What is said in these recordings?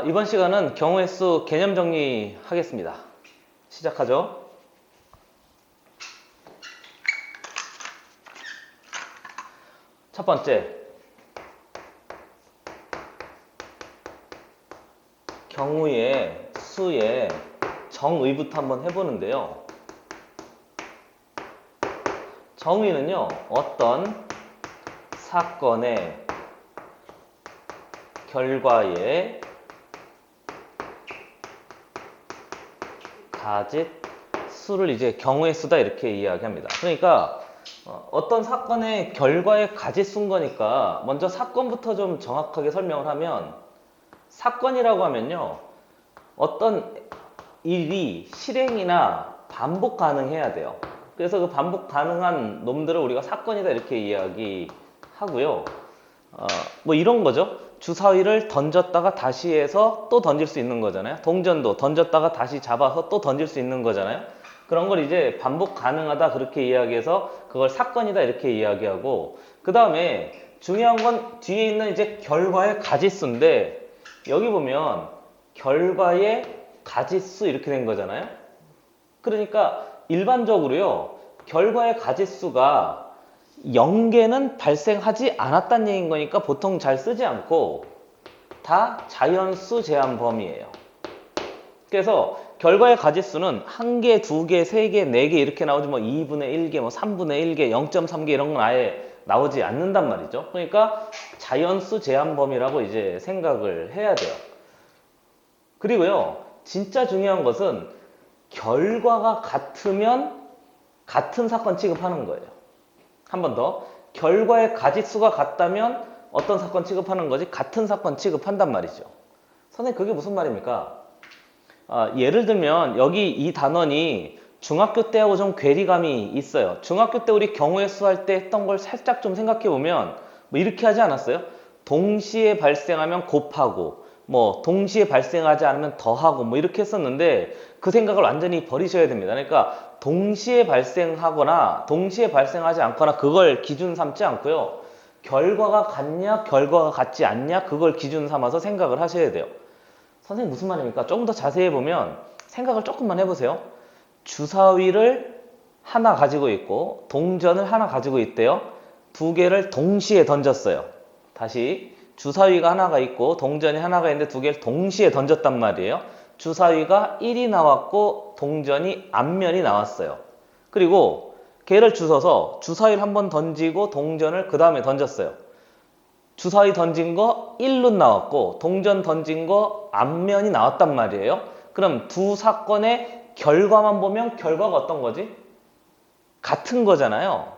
이번 시간은 경우의 수 개념 정리하겠습니다. 시작하죠. 첫 번째, 경우의 수의 정의부터 한번 해보는데요. 정의는요, 어떤 사건의 결과에 가짓 수를 이제 경우의 수다 이렇게 이야기합니다. 그러니까 어떤 사건의 결과에 가짓 수인 거니까 먼저 사건부터 좀 정확하게 설명을 하면, 사건이라고 하면요, 어떤 일이 실행이나 반복 가능해야 돼요. 그래서 그 반복 가능한 놈들을 우리가 사건이다 이렇게 이야기하고요. 뭐 이런 거죠. 주사위를 던졌다가 다시 해서 또 던질 수 있는 거잖아요. 동전도 던졌다가 다시 잡아서 또 던질 수 있는 거잖아요. 그런 걸 이제 반복 가능하다 그렇게 이야기해서 그걸 사건이다 이렇게 이야기하고, 그 다음에 중요한 건 뒤에 있는 이제 결과의 가짓수인데, 여기 보면 결과의 가짓수 이렇게 된 거잖아요. 그러니까 일반적으로요, 결과의 가짓수가 0개는 발생하지 않았다는 얘기인 거니까 보통 잘 쓰지 않고 다 자연수 제한 범위예요. 그래서 결과의 가짓수는 1개, 2개, 3개, 4개 이렇게 나오지, 뭐 2분의 1개, 뭐 3분의 1개, 0.3개 이런 건 아예 나오지 않는단 말이죠. 그러니까 자연수 제한 범위라고 이제 생각을 해야 돼요. 그리고요, 진짜 중요한 것은 결과가 같으면 같은 사건 취급하는 거예요. 한 번 더, 결과의 가짓수가 같다면 어떤 사건 취급하는 거지? 같은 사건 취급한단 말이죠. 선생님, 그게 무슨 말입니까? 예를 들면 여기 이 단원이 중학교 때하고 좀 괴리감이 있어요. 중학교 때 우리 경우의 수 할 때 했던 걸 살짝 좀 생각해 보면 뭐 이렇게 하지 않았어요? 동시에 발생하면 곱하고, 뭐 동시에 발생하지 않으면 더하고, 뭐 이렇게 했었는데 그 생각을 완전히 버리셔야 됩니다. 그러니까 동시에 발생하거나 동시에 발생하지 않거나 그걸 기준 삼지 않고요, 결과가 같냐 결과가 같지 않냐 그걸 기준 삼아서 생각을 하셔야 돼요. 선생님, 무슨 말입니까? 조금 더 자세히 보면 생각을 조금만 해보세요. 주사위를 하나 가지고 있고 동전을 하나 가지고 있대요. 2개를 동시에 던졌어요. 다시, 주사위가 하나가 있고 동전이 하나가 있는데 2개를 동시에 던졌단 말이에요. 주사위가 1이 나왔고 동전이 앞면이 나왔어요. 그리고 걔를 주워서 주사위를 한번 던지고 동전을 그 다음에 던졌어요. 주사위 던진 거 1로 나왔고 동전 던진 거 앞면이 나왔단 말이에요. 그럼 두 사건의 결과만 보면 결과가 어떤 거지? 같은 거잖아요.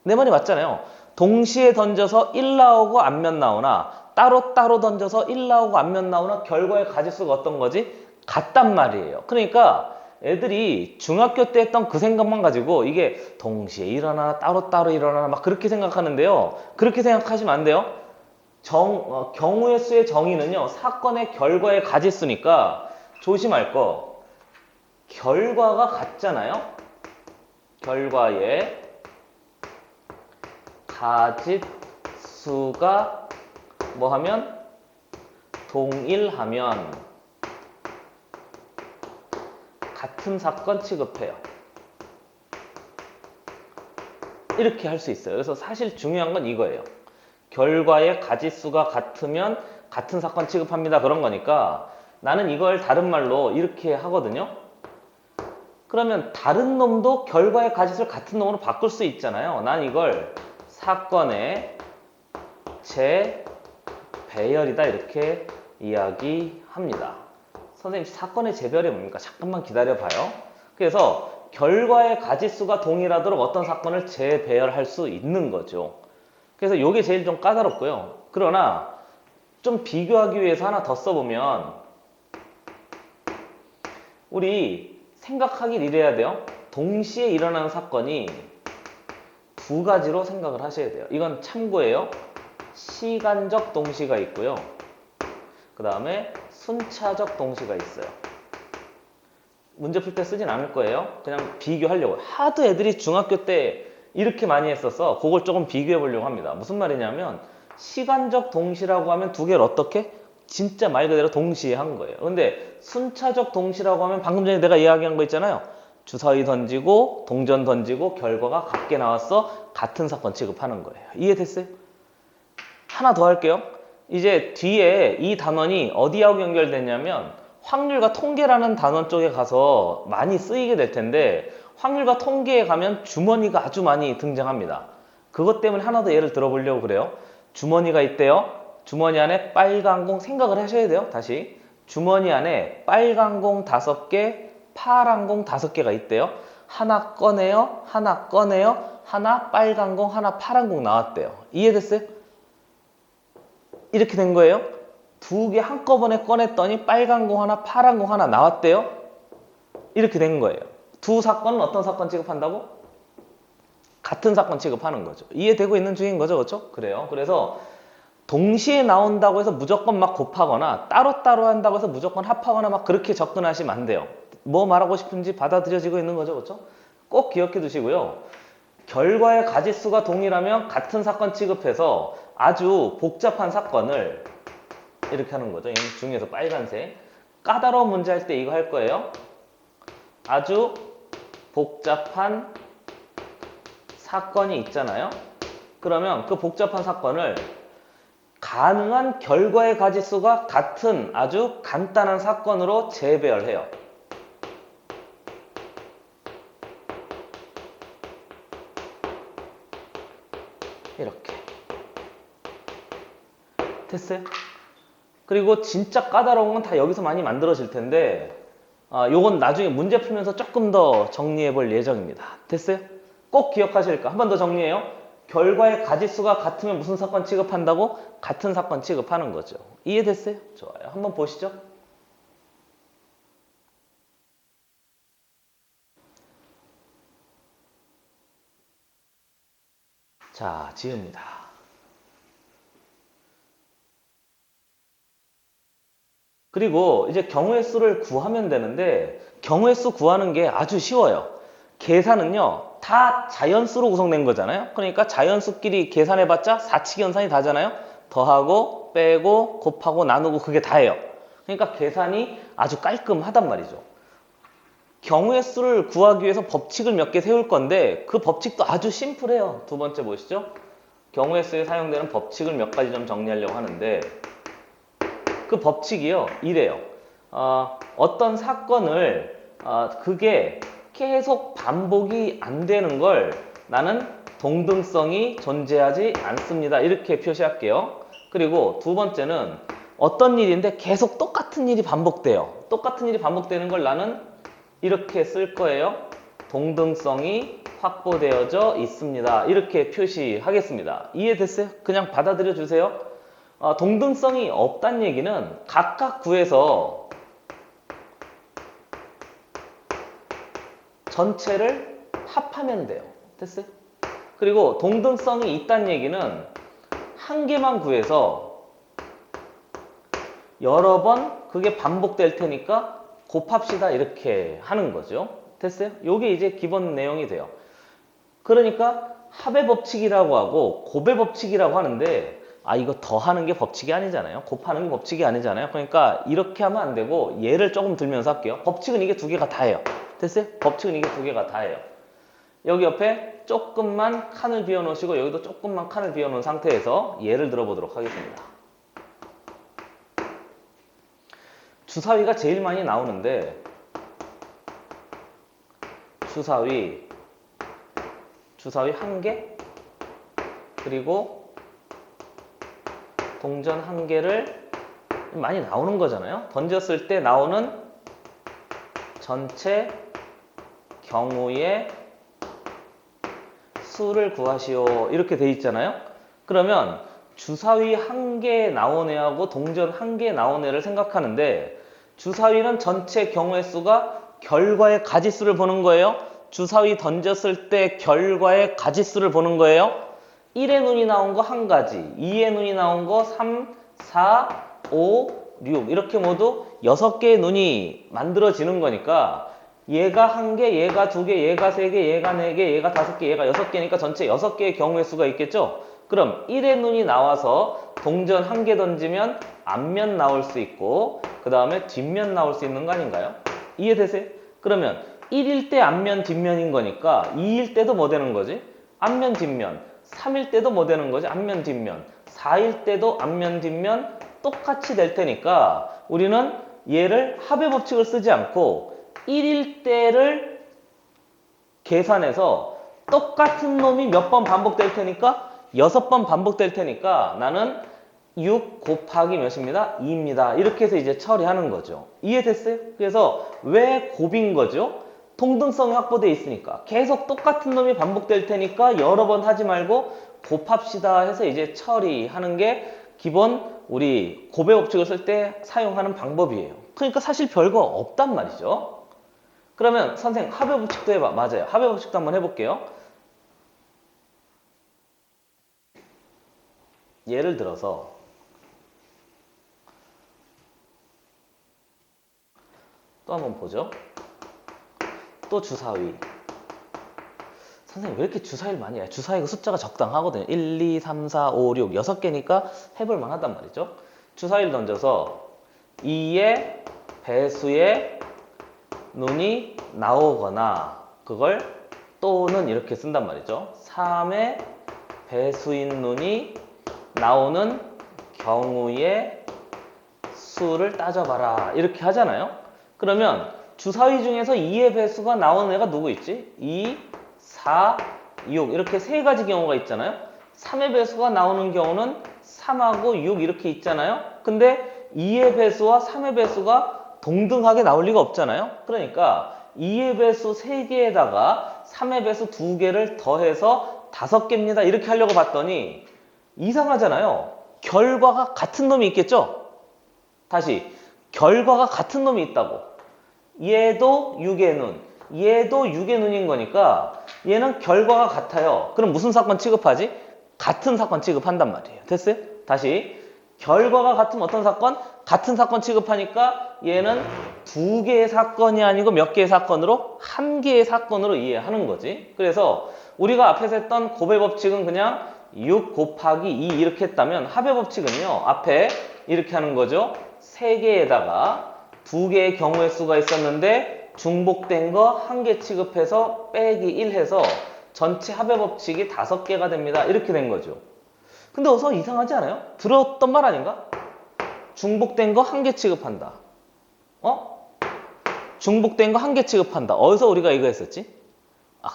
내 말이 맞잖아요. 동시에 던져서 1 나오고 앞면 나오나 따로따로 던져서 1 나오고 앞면 나오나 결과의 가짓수가 어떤 거지? 같단 말이에요. 그러니까 애들이 중학교 때 했던 그 생각만 가지고 이게 동시에 일어나나 따로따로 일어나나 막 그렇게 생각하는데요. 그렇게 생각하시면 안 돼요. 경우의 수의 정의는요, 사건의 결과의 가짓수니까 조심할 거, 결과가 같잖아요. 결과의 가짓수가 뭐 하면? 동일하면 같은 사건 취급해요. 이렇게 할 수 있어요. 그래서 사실 중요한 건 이거예요. 결과의 가짓수가 같으면 같은 사건 취급합니다. 그런 거니까 나는 이걸 다른 말로 이렇게 하거든요. 그러면 다른 놈도 결과의 가짓수를 같은 놈으로 바꿀 수 있잖아요. 난 이걸 사건의 재배열이다 이렇게 이야기합니다. 선생님, 사건의 재배열이 뭡니까? 잠깐만 기다려봐요. 그래서 결과의 가짓수가 동일하도록 어떤 사건을 재배열할 수 있는 거죠. 그래서 이게 제일 좀 까다롭고요. 그러나 좀 비교하기 위해서 하나 더 써보면, 우리 생각하길 이래야 돼요. 동시에 일어나는 사건이 2가지로 생각을 하셔야 돼요. 이건 참고예요. 시간적 동시가 있고요. 그 다음에 순차적 동시가 있어요. 문제 풀 때 쓰진 않을 거예요. 그냥 비교하려고. 하도 애들이 중학교 때 이렇게 많이 했어서 그걸 조금 비교해 보려고 합니다. 무슨 말이냐면, 시간적 동시라고 하면 2개를 어떻게? 진짜 말 그대로 동시에 한 거예요. 근데 순차적 동시라고 하면 방금 전에 내가 이야기한 거 있잖아요. 주사위 던지고 동전 던지고 결과가 같게 나왔어. 같은 사건 취급하는 거예요. 이해됐어요? 하나 더 할게요. 이제 뒤에 이 단원이 어디하고 연결되냐면 확률과 통계라는 단원 쪽에 가서 많이 쓰이게 될 텐데 확률과 통계에 가면 주머니가 아주 많이 등장합니다. 그것 때문에 하나 더 예를 들어보려고 그래요. 주머니가 있대요. 주머니 안에 빨간 공 생각을 하셔야 돼요. 다시 주머니 안에 빨간 공 5개, 파란 공 5개가 있대요. 하나 꺼내요. 하나 꺼내요. 하나 빨간 공, 하나 파란 공 나왔대요. 이해됐어요? 이렇게 된 거예요. 2개 한꺼번에 꺼냈더니 빨간 공 하나, 파란 공 하나 나왔대요. 이렇게 된 거예요. 두 사건은 어떤 사건 취급한다고? 같은 사건 취급하는 거죠. 이해되고 있는 중인 거죠, 그렇죠? 그래요. 그래서 동시에 나온다고 해서 무조건 막 곱하거나 따로따로 한다고 해서 무조건 합하거나 막 그렇게 접근하시면 안 돼요. 뭐 말하고 싶은지 받아들여지고 있는 거죠, 그렇죠? 꼭 기억해 두시고요. 결과의 가지수가 동일하면 같은 사건 취급해서 아주 복잡한 사건을 이렇게 하는 거죠. 중에서 빨간색. 까다로운 문제 할 때 이거 할 거예요. 아주 복잡한 사건이 있잖아요. 그러면 그 복잡한 사건을 가능한 결과의 가지수가 같은 아주 간단한 사건으로 재배열해요. 이렇게. 됐어요? 그리고 진짜 까다로운 건 다 여기서 많이 만들어질 텐데 요건 나중에 문제 풀면서 조금 더 정리해 볼 예정입니다. 됐어요? 꼭 기억하실 거. 한 번 더 정리해요. 결과의 가지수가 같으면 무슨 사건 취급한다고? 같은 사건 취급하는 거죠. 이해됐어요? 좋아요. 한번 보시죠. 자, 지읍니다. 그리고 이제 경우의 수를 구하면 되는데 경우의 수 구하는 게 아주 쉬워요. 계산은요. 다 자연수로 구성된 거잖아요. 그러니까 자연수끼리 계산해봤자 사칙 연산이 다잖아요. 더하고 빼고 곱하고 나누고 그게 다예요. 그러니까 계산이 아주 깔끔하단 말이죠. 경우의 수를 구하기 위해서 법칙을 몇 개 세울 건데 그 법칙도 아주 심플해요. 두 번째 보시죠. 경우의 수에 사용되는 법칙을 몇 가지 좀 정리하려고 하는데 그 법칙이요. 이래요. 어떤 사건을 그게 계속 반복이 안 되는 걸 나는 동등성이 존재하지 않습니다. 이렇게 표시할게요. 그리고 두 번째는 어떤 일인데 계속 똑같은 일이 반복돼요. 똑같은 일이 반복되는 걸 나는 이렇게 쓸 거예요. 동등성이 확보되어져 있습니다. 이렇게 표시하겠습니다. 이해됐어요? 그냥 받아들여 주세요. 동등성이 없다는 얘기는 각각 구해서 전체를 합하면 돼요. 됐어요? 그리고 동등성이 있다는 얘기는 한 개만 구해서 여러 번 그게 반복될 테니까 곱합시다 이렇게 하는 거죠. 됐어요? 요게 이제 기본 내용이 돼요. 그러니까 합의 법칙이라고 하고 곱의 법칙이라고 하는데 이거 더하는 게 법칙이 아니잖아요. 곱하는 게 법칙이 아니잖아요. 그러니까 이렇게 하면 안 되고 예를 조금 들면서 할게요. 법칙은 이게 두 개가 다예요. 됐어요? 법칙은 이게 두 개가 다예요. 여기 옆에 조금만 칸을 비워 놓으시고 여기도 조금만 칸을 비워 놓은 상태에서 예를 들어보도록 하겠습니다. 주사위가 제일 많이 나오는데 주사위 한 개 그리고 동전 한 개를 많이 나오는 거잖아요. 던졌을 때 나오는 전체 경우의 수를 구하시오 이렇게 돼 있잖아요. 그러면 주사위 한 개 나온 애하고 동전 한 개 나온 애를 생각하는데 주사위는 전체 경우의 수가 결과의 가지수를 보는 거예요. 주사위 던졌을 때 결과의 가지수를 보는 거예요. 1의 눈이 나온 거 한 가지, 2의 눈이 나온 거 3, 4, 5, 6 이렇게 모두 6개의 눈이 만들어지는 거니까 얘가 1개, 얘가 2개, 얘가 3개, 얘가 4개, 얘가 5개, 얘가 6개니까 전체 6개의 경우의 수가 있겠죠? 그럼 1의 눈이 나와서 동전 1개 던지면 앞면 나올 수 있고 그 다음에 뒷면 나올 수 있는 거 아닌가요? 이해되세요? 그러면 1일 때 앞면 뒷면인 거니까 2일 때도 뭐 되는 거지? 앞면 뒷면. 3일 때도 뭐 되는 거지? 앞면 뒷면. 4일 때도 앞면 뒷면 똑같이 될 테니까 우리는 얘를 합의 법칙을 쓰지 않고 1일 때를 계산해서 똑같은 놈이 몇 번 반복될 테니까 6번 반복될 테니까 나는 6 곱하기 몇입니다? 2입니다. 이렇게 해서 이제 처리하는 거죠. 이해됐어요? 그래서 왜 곱인 거죠? 동등성이 확보되어 있으니까 계속 똑같은 놈이 반복될 테니까 여러 번 하지 말고 곱합시다 해서 이제 처리하는 게 기본 우리 곱의 법칙을 쓸 때 사용하는 방법이에요. 그러니까 사실 별거 없단 말이죠. 그러면 선생님 합의 법칙도 해봐. 맞아요. 합의 법칙도 한번 해볼게요. 예를 들어서 또 한번 보죠. 또 주사위. 선생님 왜 이렇게 주사위를 많이 해요? 주사위가 숫자가 적당하거든요. 1, 2, 3, 4, 5, 6, 6개니까 해볼 만하단 말이죠. 주사위를 던져서 2의 배수의 눈이 나오거나 그걸 또는 이렇게 쓴단 말이죠. 3의 배수인 눈이 나오는 경우의 수를 따져봐라 이렇게 하잖아요. 그러면 주사위 중에서 2의 배수가 나오는 애가 누구 있지? 2, 4, 6 이렇게 세 가지 경우가 있잖아요. 3의 배수가 나오는 경우는 3하고 6 이렇게 있잖아요. 근데 2의 배수와 3의 배수가 동등하게 나올 리가 없잖아요. 그러니까 2의 배수 3개에다가 3의 배수 2개를 더해서 5개입니다. 이렇게 하려고 봤더니 이상하잖아요. 결과가 같은 놈이 있겠죠? 다시 결과가 같은 놈이 있다고. 얘도 6의 눈, 얘도 6의 눈인 거니까 얘는 결과가 같아요. 그럼 무슨 사건 취급하지? 같은 사건 취급한단 말이에요. 됐어요? 다시 결과가 같으면 어떤 사건? 같은 사건 취급하니까 얘는 2개의 사건이 아니고 몇 개의 사건으로? 1개의 사건으로 이해하는 거지. 그래서 우리가 앞에서 했던 곱의 법칙은 그냥 6 곱하기 2 이렇게 했다면 합의 법칙은요. 앞에 이렇게 하는 거죠. 3개에다가 2개의 경우의 수가 있었는데 중복된 거 1개 취급해서 빼기 1 해서 전체 합의 법칙이 5개가 됩니다. 이렇게 된 거죠. 근데 어서 이상하지 않아요? 들었던 말 아닌가? 중복된 거 1개 취급한다. 중복된 거 1개 취급한다. 어디서 우리가 이거 했었지?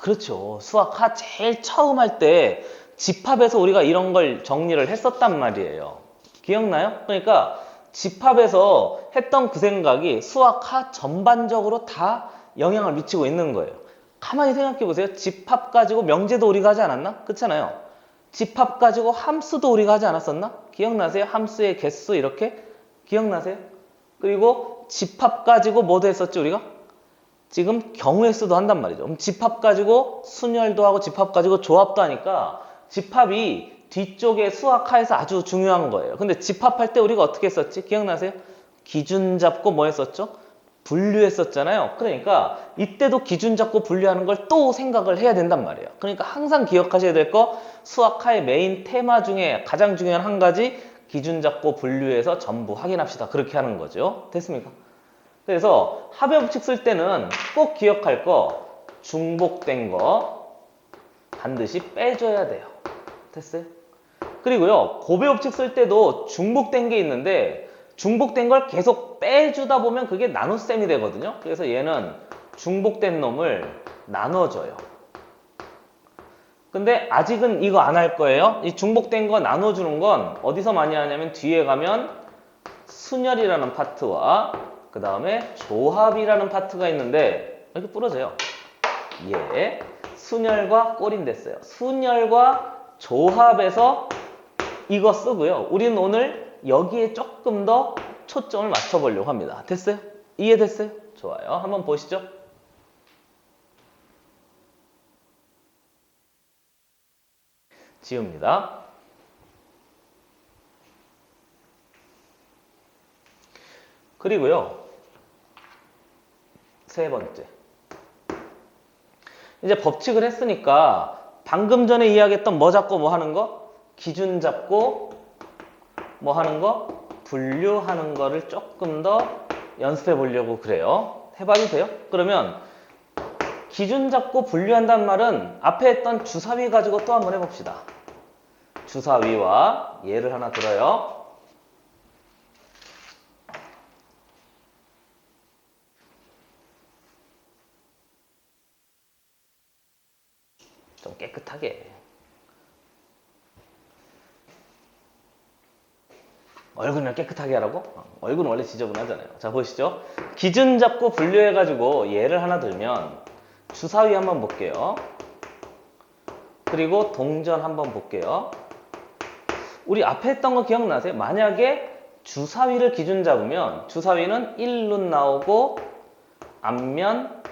그렇죠. 수학하 제일 처음 할 때 집합에서 우리가 이런 걸 정리를 했었단 말이에요. 기억나요? 그러니까 집합에서 했던 그 생각이 수학하 전반적으로 다 영향을 미치고 있는 거예요. 가만히 생각해 보세요. 집합 가지고 명제도 우리가 하지 않았나? 그렇잖아요. 집합 가지고 함수도 우리가 하지 않았었나? 기억나세요? 함수의 개수 이렇게? 기억나세요? 그리고 집합 가지고 뭐도 했었지 우리가? 지금 경우의 수도 한단 말이죠. 그럼 집합 가지고 순열도 하고 집합 가지고 조합도 하니까 집합이 뒤쪽에 수학하에서 아주 중요한 거예요. 근데 집합할 때 우리가 어떻게 했었지? 기억나세요? 기준 잡고 뭐 했었죠? 분류했었잖아요. 그러니까 이때도 기준 잡고 분류하는 걸 또 생각을 해야 된단 말이에요. 그러니까 항상 기억하셔야 될 거 수학하의 메인 테마 중에 가장 중요한 한 가지 기준 잡고 분류해서 전부 확인합시다. 그렇게 하는 거죠. 됐습니까? 그래서 합의 법칙 쓸 때는 꼭 기억할 거 중복된 거 반드시 빼줘야 돼요. 됐어요? 그리고요 곱의 법칙 쓸 때도 중복된 게 있는데 중복된 걸 계속 빼주다 보면 그게 나눗셈이 되거든요. 그래서 얘는 중복된 놈을 나눠줘요. 근데 아직은 이거 안 할 거예요. 이 중복된 거 나눠주는 건 어디서 많이 하냐면 뒤에 가면 순열이라는 파트와 그 다음에 조합이라는 파트가 있는데 이렇게 부러져요. 예, 순열과 꼴인 됐어요. 순열과 조합에서 이거 쓰고요. 우리는 오늘 여기에 조금 더 초점을 맞춰보려고 합니다. 됐어요? 이해됐어요? 좋아요. 한번 보시죠. 지웁니다. 그리고요. 세 번째. 이제 법칙을 했으니까 방금 전에 이야기했던 뭐 잡고 뭐 하는 거? 기준 잡고 뭐 하는 거? 분류하는 거를 조금 더 연습해 보려고 그래요. 해봐도 돼요? 그러면 기준 잡고 분류한다는 말은 앞에 했던 주사위 가지고 또 한번 해봅시다. 주사위와 예를 하나 들어요. 좀 깨끗하게. 얼굴은 깨끗하게 하라고? 얼굴은 원래 지저분하잖아요. 자, 보시죠. 기준 잡고 분류해가지고 예를 하나 들면 주사위 한번 볼게요. 그리고 동전 한번 볼게요. 우리 앞에 했던 거 기억나세요? 만약에 주사위를 기준 잡으면 주사위는 1룬 나오고 앞면,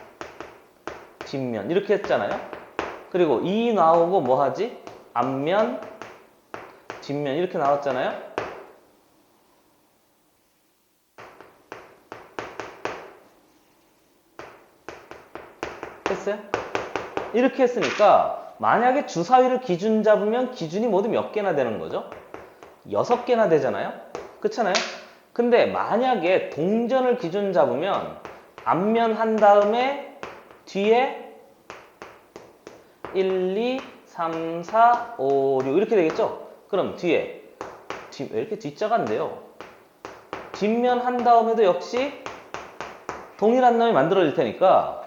뒷면 이렇게 했잖아요. 그리고 2 나오고 뭐 하지? 앞면, 뒷면 이렇게 나왔잖아요. 했어요? 이렇게 했으니까 만약에 주사위를 기준 잡으면 기준이 모두 몇 개나 되는 거죠? 6개나 되잖아요? 그렇잖아요? 근데 만약에 동전을 기준 잡으면 앞면 한 다음에 뒤에 1, 2, 3, 4, 5, 6 이렇게 되겠죠? 그럼 뒤에 왜 이렇게 뒷자가 안 돼요? 뒷면 한 다음에도 역시 동일한 놈이 만들어질 테니까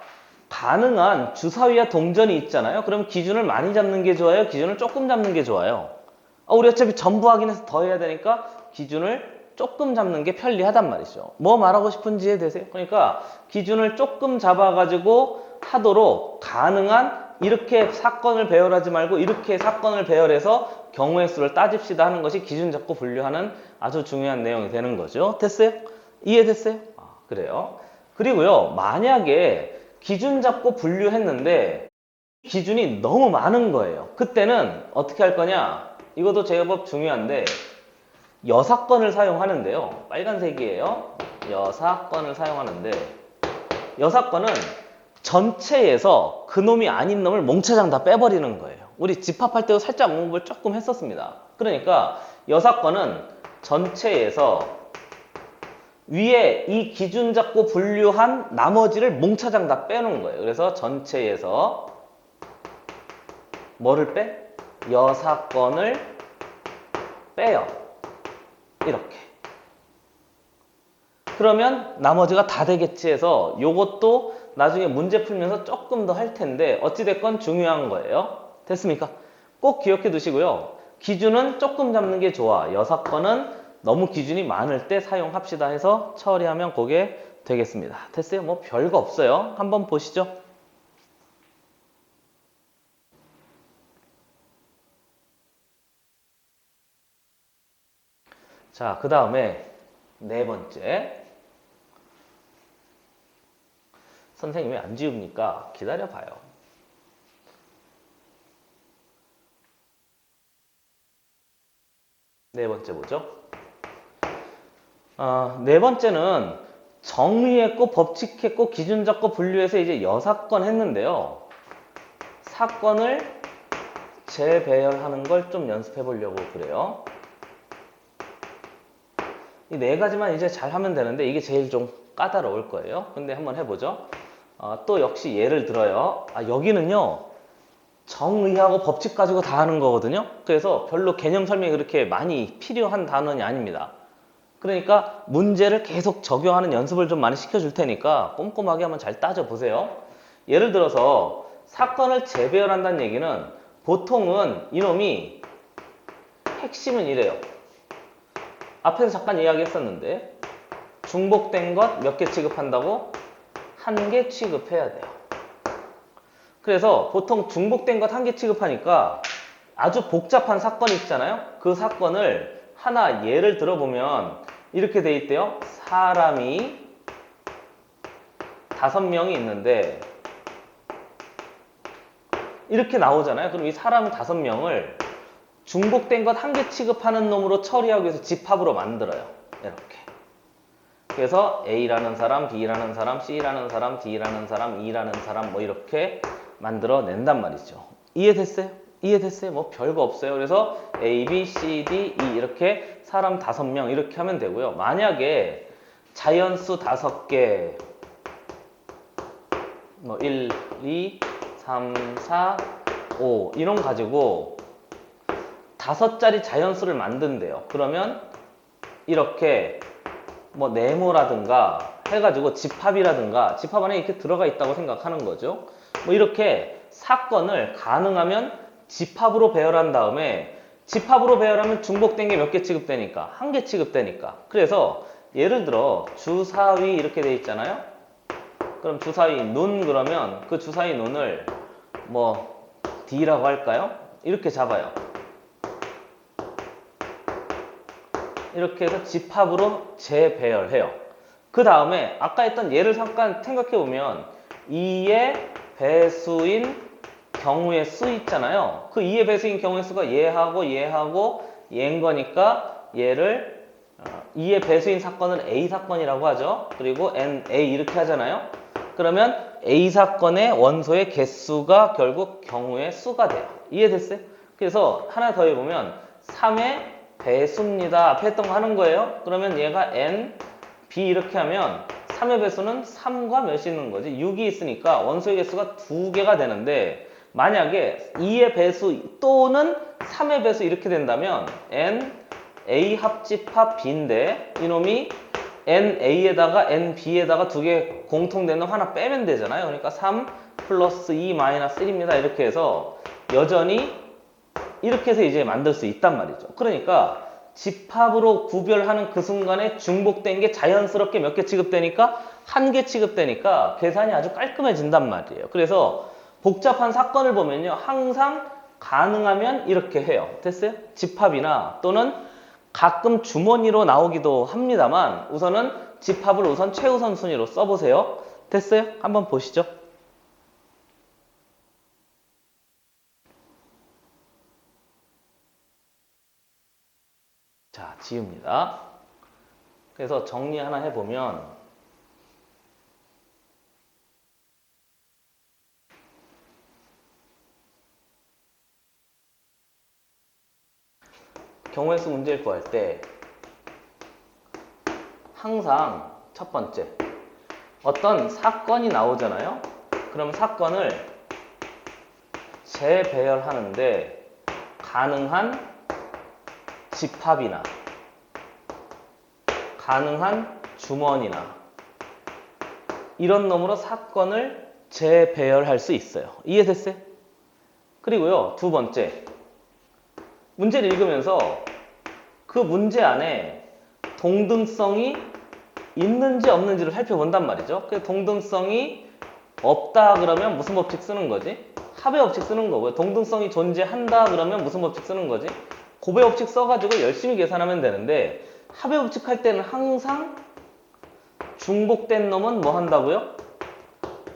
가능한 주사위와 동전이 있잖아요. 그럼 기준을 많이 잡는 게 좋아요? 기준을 조금 잡는 게 좋아요? 우리 어차피 전부 확인해서 더 해야 되니까 기준을 조금 잡는 게 편리하단 말이죠. 뭐 말하고 싶은지 이해되세요? 그러니까 기준을 조금 잡아가지고 하도록 가능한 이렇게 사건을 배열하지 말고 이렇게 사건을 배열해서 경우의 수를 따집시다 하는 것이 기준 잡고 분류하는 아주 중요한 내용이 되는 거죠. 됐어요? 이해됐어요? 그래요. 그리고요, 만약에 기준 잡고 분류했는데 기준이 너무 많은 거예요. 그때는 어떻게 할 거냐? 이것도 제법 중요한데 여사건을 사용하는데요. 빨간색이에요. 여사건을 사용하는데 여사건은 전체에서 그놈이 아닌 놈을 몽차장 다 빼버리는 거예요. 우리 집합할 때도 살짝 공부를 조금 했었습니다. 그러니까 여사건은 전체에서 위에 이 기준 잡고 분류한 나머지를 몽차장 다 빼놓은 거예요. 그래서 전체에서 뭐를 빼? 여사건을 빼요. 이렇게. 그러면 나머지가 다 되겠지 해서 요것도 나중에 문제 풀면서 조금 더 할 텐데 어찌됐건 중요한 거예요. 됐습니까? 꼭 기억해 두시고요. 기준은 조금 잡는 게 좋아. 여사건은 너무 기준이 많을 때 사용합시다 해서 처리하면 그게 되겠습니다. 됐어요? 뭐 별거 없어요. 한번 보시죠. 자, 그 다음에 네 번째. 선생님이 안 지웁니까? 기다려봐요. 네 번째 뭐죠? 네 번째는 정의했고 법칙했고 기준 잡고 분류해서 이제 여사건 했는데요. 사건을 재배열하는 걸 좀 연습해 보려고 그래요. 이 네 가지만 이제 잘 하면 되는데 이게 제일 좀 까다로울 거예요. 근데 한번 해보죠. 또 역시 예를 들어요. 여기는요. 정의하고 법칙 가지고 다 하는 거거든요. 그래서 별로 개념 설명이 그렇게 많이 필요한 단원이 아닙니다. 그러니까 문제를 계속 적용하는 연습을 좀 많이 시켜줄 테니까 꼼꼼하게 한번 잘 따져보세요. 예를 들어서 사건을 재배열한다는 얘기는 보통은 이놈이 핵심은 이래요. 앞에서 잠깐 이야기했었는데 중복된 것 몇 개 취급한다고? 1개 취급해야 돼요. 그래서 보통 중복된 것 1개 취급하니까 아주 복잡한 사건이 있잖아요. 그 사건을 하나 예를 들어보면 이렇게 돼 있대요. 사람이 5명이 있는데 이렇게 나오잖아요. 그럼 이 사람 5명을 중복된 것 1개 취급하는 놈으로 처리하기 위해서 집합으로 만들어요. 이렇게. 그래서 A라는 사람, B라는 사람, C라는 사람, D라는 사람, E라는 사람 뭐 이렇게 만들어낸단 말이죠. 이해됐어요? 이해됐어요? 뭐 별거 없어요. 그래서 A, B, C, D, E 이렇게 사람 5명 이렇게 하면 되고요. 만약에 자연수 5개 뭐 1, 2, 3, 4, 5 이런 거 가지고 5자리 자연수를 만든대요. 그러면 이렇게 뭐 네모라든가 해가지고 집합이라든가 집합 안에 이렇게 들어가 있다고 생각하는 거죠. 뭐 이렇게 사건을 가능하면 집합으로 배열한 다음에 집합으로 배열하면 중복된 게 몇 개 취급되니까 1개 취급되니까 그래서 예를 들어 주사위 이렇게 돼 있잖아요. 그럼 주사위 눈 그러면 그 주사위 눈을 뭐 D라고 할까요? 이렇게 잡아요. 이렇게 해서 집합으로 재배열해요. 그 다음에 아까 했던 예를 잠깐 생각해보면 2의 배수인 경우의 수 있잖아요. 그 2의 배수인 경우의 수가 얘하고 얘하고 얘인 거니까 얘를 2의 배수인 사건을 A 사건이라고 하죠. 그리고 NA 이렇게 하잖아요. 그러면 A 사건의 원소의 개수가 결국 경우의 수가 돼요. 이해됐어요? 그래서 하나 더 해보면 3의 배수입니다. 앞에 했던 거 하는 거예요. 그러면 얘가 N, B 이렇게 하면 3의 배수는 3과 몇이 있는 거지? 6이 있으니까 원소의 개수가 2개가 되는데 만약에 2의 배수 또는 3의 배수 이렇게 된다면 N, A 합집합 B인데 이놈이 NA에다가 NB에다가 2개 공통된 놈 하나 빼면 되잖아요. 그러니까 3 플러스 2 마이너스 1입니다. 이렇게 해서 여전히 이렇게 해서 이제 만들 수 있단 말이죠. 그러니까 집합으로 구별하는 그 순간에 중복된 게 자연스럽게 몇 개 취급되니까 1개 취급되니까 계산이 아주 깔끔해진단 말이에요. 그래서 복잡한 사건을 보면요. 항상 가능하면 이렇게 해요. 됐어요? 집합이나 또는 가끔 주머니로 나오기도 합니다만 우선은 집합을 우선 최우선 순위로 써보세요. 됐어요? 한번 보시죠. 자, 지웁니다. 그래서 정리 하나 해보면 경우의 수 문제를 구할 때 항상 첫 번째 어떤 사건이 나오잖아요. 그럼 사건을 재배열하는데 가능한 집합이나 가능한 주머니나 이런 놈으로 사건을 재배열할 수 있어요. 이해됐어요? 그리고요, 두 번째 문제를 읽으면서 그 문제 안에 동등성이 있는지 없는지를 살펴본단 말이죠. 그 동등성이 없다 그러면 무슨 법칙 쓰는 거지? 합의 법칙 쓰는 거고요. 동등성이 존재한다 그러면 무슨 법칙 쓰는 거지? 곱의 법칙 써가지고 열심히 계산하면 되는데 합의 법칙 할 때는 항상 중복된 놈은 뭐 한다고요?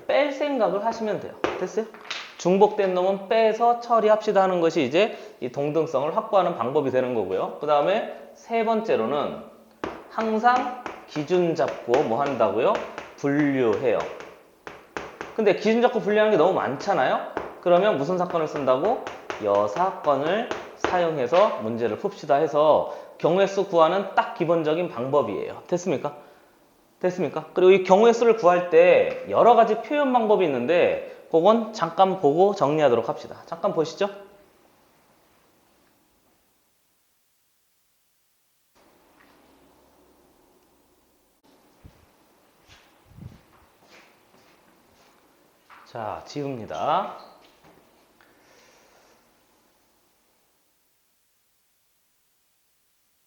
뺄 생각을 하시면 돼요. 됐어요? 중복된 놈은 빼서 처리합시다 하는 것이 이제 이 동등성을 확보하는 방법이 되는 거고요. 그 다음에 세 번째로는 항상 기준 잡고 뭐 한다고요? 분류해요. 근데 기준 잡고 분류하는 게 너무 많잖아요? 그러면 무슨 사건을 쓴다고? 여사건을 사용해서 문제를 풉시다 해서 경우의 수 구하는 딱 기본적인 방법이에요. 됐습니까? 됐습니까? 그리고 이 경우의 수를 구할 때 여러 가지 표현 방법이 있는데 그건 잠깐 보고 정리하도록 합시다. 잠깐 보시죠. 자, 지웁니다.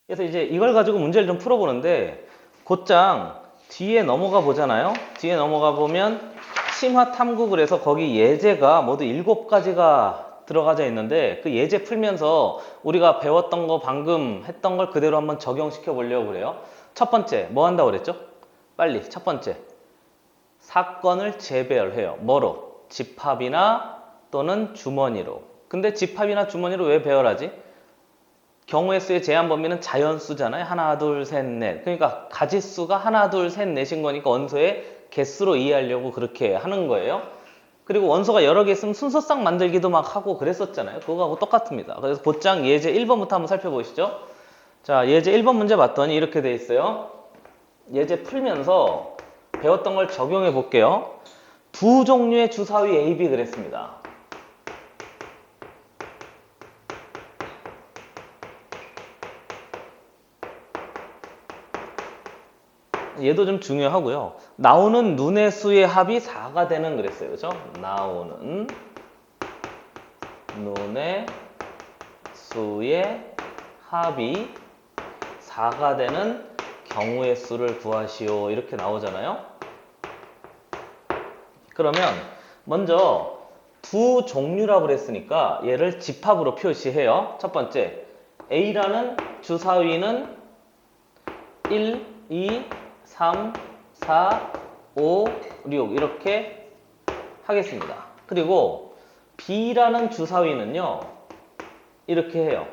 그래서 이제 이걸 가지고 문제를 좀 풀어보는데 곧장 뒤에 넘어가 보잖아요. 뒤에 넘어가 보면 심화 탐구를 해서 거기 예제가 모두 7가지가 들어가져 있는데 그 예제 풀면서 우리가 배웠던 거 방금 했던 걸 그대로 한번 적용시켜 보려고 그래요. 첫 번째 뭐 한다고 그랬죠? 빨리 첫 번째 사건을 재배열해요. 뭐로? 집합이나 또는 주머니로. 근데 집합이나 주머니로 왜 배열하지? 경우의 수의 제한 범위는 자연수잖아요. 하나, 둘, 셋, 넷. 그러니까 가지수가 하나, 둘, 셋, 넷인 거니까 원소의 개수로 이해하려고 그렇게 하는 거예요. 그리고 원소가 여러 개 있으면 순서쌍 만들기도 막 하고 그랬었잖아요. 그거하고 똑같습니다. 그래서 곧장 예제 1번부터 한번 살펴보시죠. 자, 예제 1번 문제 봤더니 이렇게 돼 있어요. 예제 풀면서 배웠던 걸 적용해 볼게요. 두 종류의 주사위 A, B 그랬습니다. 얘도 좀 중요하고요. 나오는 눈의 수의 합이 4가 되는 그랬어요. 그죠? 나오는 눈의 수의 합이 4가 되는 경우의 수를 구하시오. 이렇게 나오잖아요. 그러면 먼저 두 종류라고 그랬으니까 얘를 집합으로 표시해요. 첫 번째, A라는 주사위는 1, 2, 3, 4, 5, 6 이렇게 하겠습니다. 그리고 B라는 주사위는요, 이렇게 해요.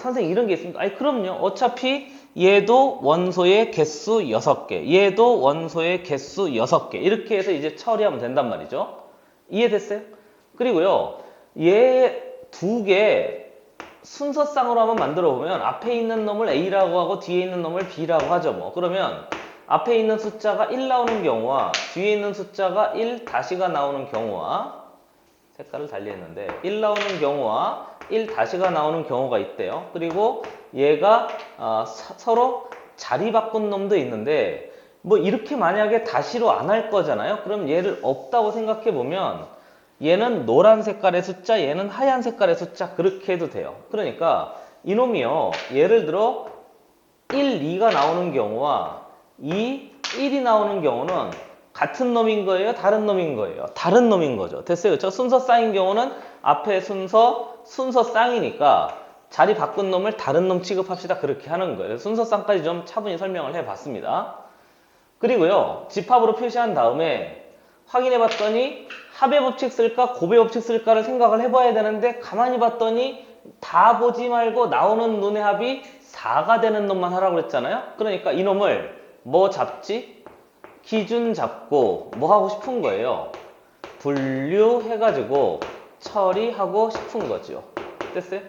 선생님 이런 게 있습니까? 아니 그럼요. 어차피 얘도 원소의 개수 6개, 얘도 원소의 개수 6개 이렇게 해서 이제 처리하면 된단 말이죠. 이해됐어요? 그리고요. 얘 두 개 순서쌍으로 한번 만들어 보면 앞에 있는 놈을 A라고 하고 뒤에 있는 놈을 B라고 하죠. 뭐 그러면 앞에 있는 숫자가 1 나오는 경우와 뒤에 있는 숫자가 1 다시가 나오는 경우와 색깔을 달리 했는데 1 나오는 경우와 1 다시가 나오는 경우가 있대요. 그리고 얘가 서로 자리 바꾼 놈도 있는데 뭐 이렇게 만약에 다시로 안 할 거잖아요. 그럼 얘를 없다고 생각해 보면 얘는 노란 색깔의 숫자, 얘는 하얀 색깔의 숫자 그렇게 해도 돼요. 그러니까 이놈이요. 예를 들어 1, 2가 나오는 경우와 2, 1이 나오는 경우는 같은 놈인 거예요? 다른 놈인 거예요? 다른 놈인 거죠. 됐어요? 그렇죠? 순서 쌍인 경우는 앞에 순서 쌍이니까 자리 바꾼 놈을 다른 놈 취급합시다. 그렇게 하는 거예요. 순서 쌍까지 좀 차분히 설명을 해봤습니다. 그리고요. 집합으로 표시한 다음에 확인해 봤더니 합의 법칙 쓸까 곱의 법칙 쓸까를 생각을 해봐야 되는데 가만히 봤더니 다 보지 말고 나오는 눈의 합이 4가 되는 놈만 하라고 그랬잖아요. 그러니까 이놈을 뭐 잡지? 기준 잡고 뭐 하고 싶은 거예요? 분류해가지고 처리하고 싶은 거죠. 됐어요?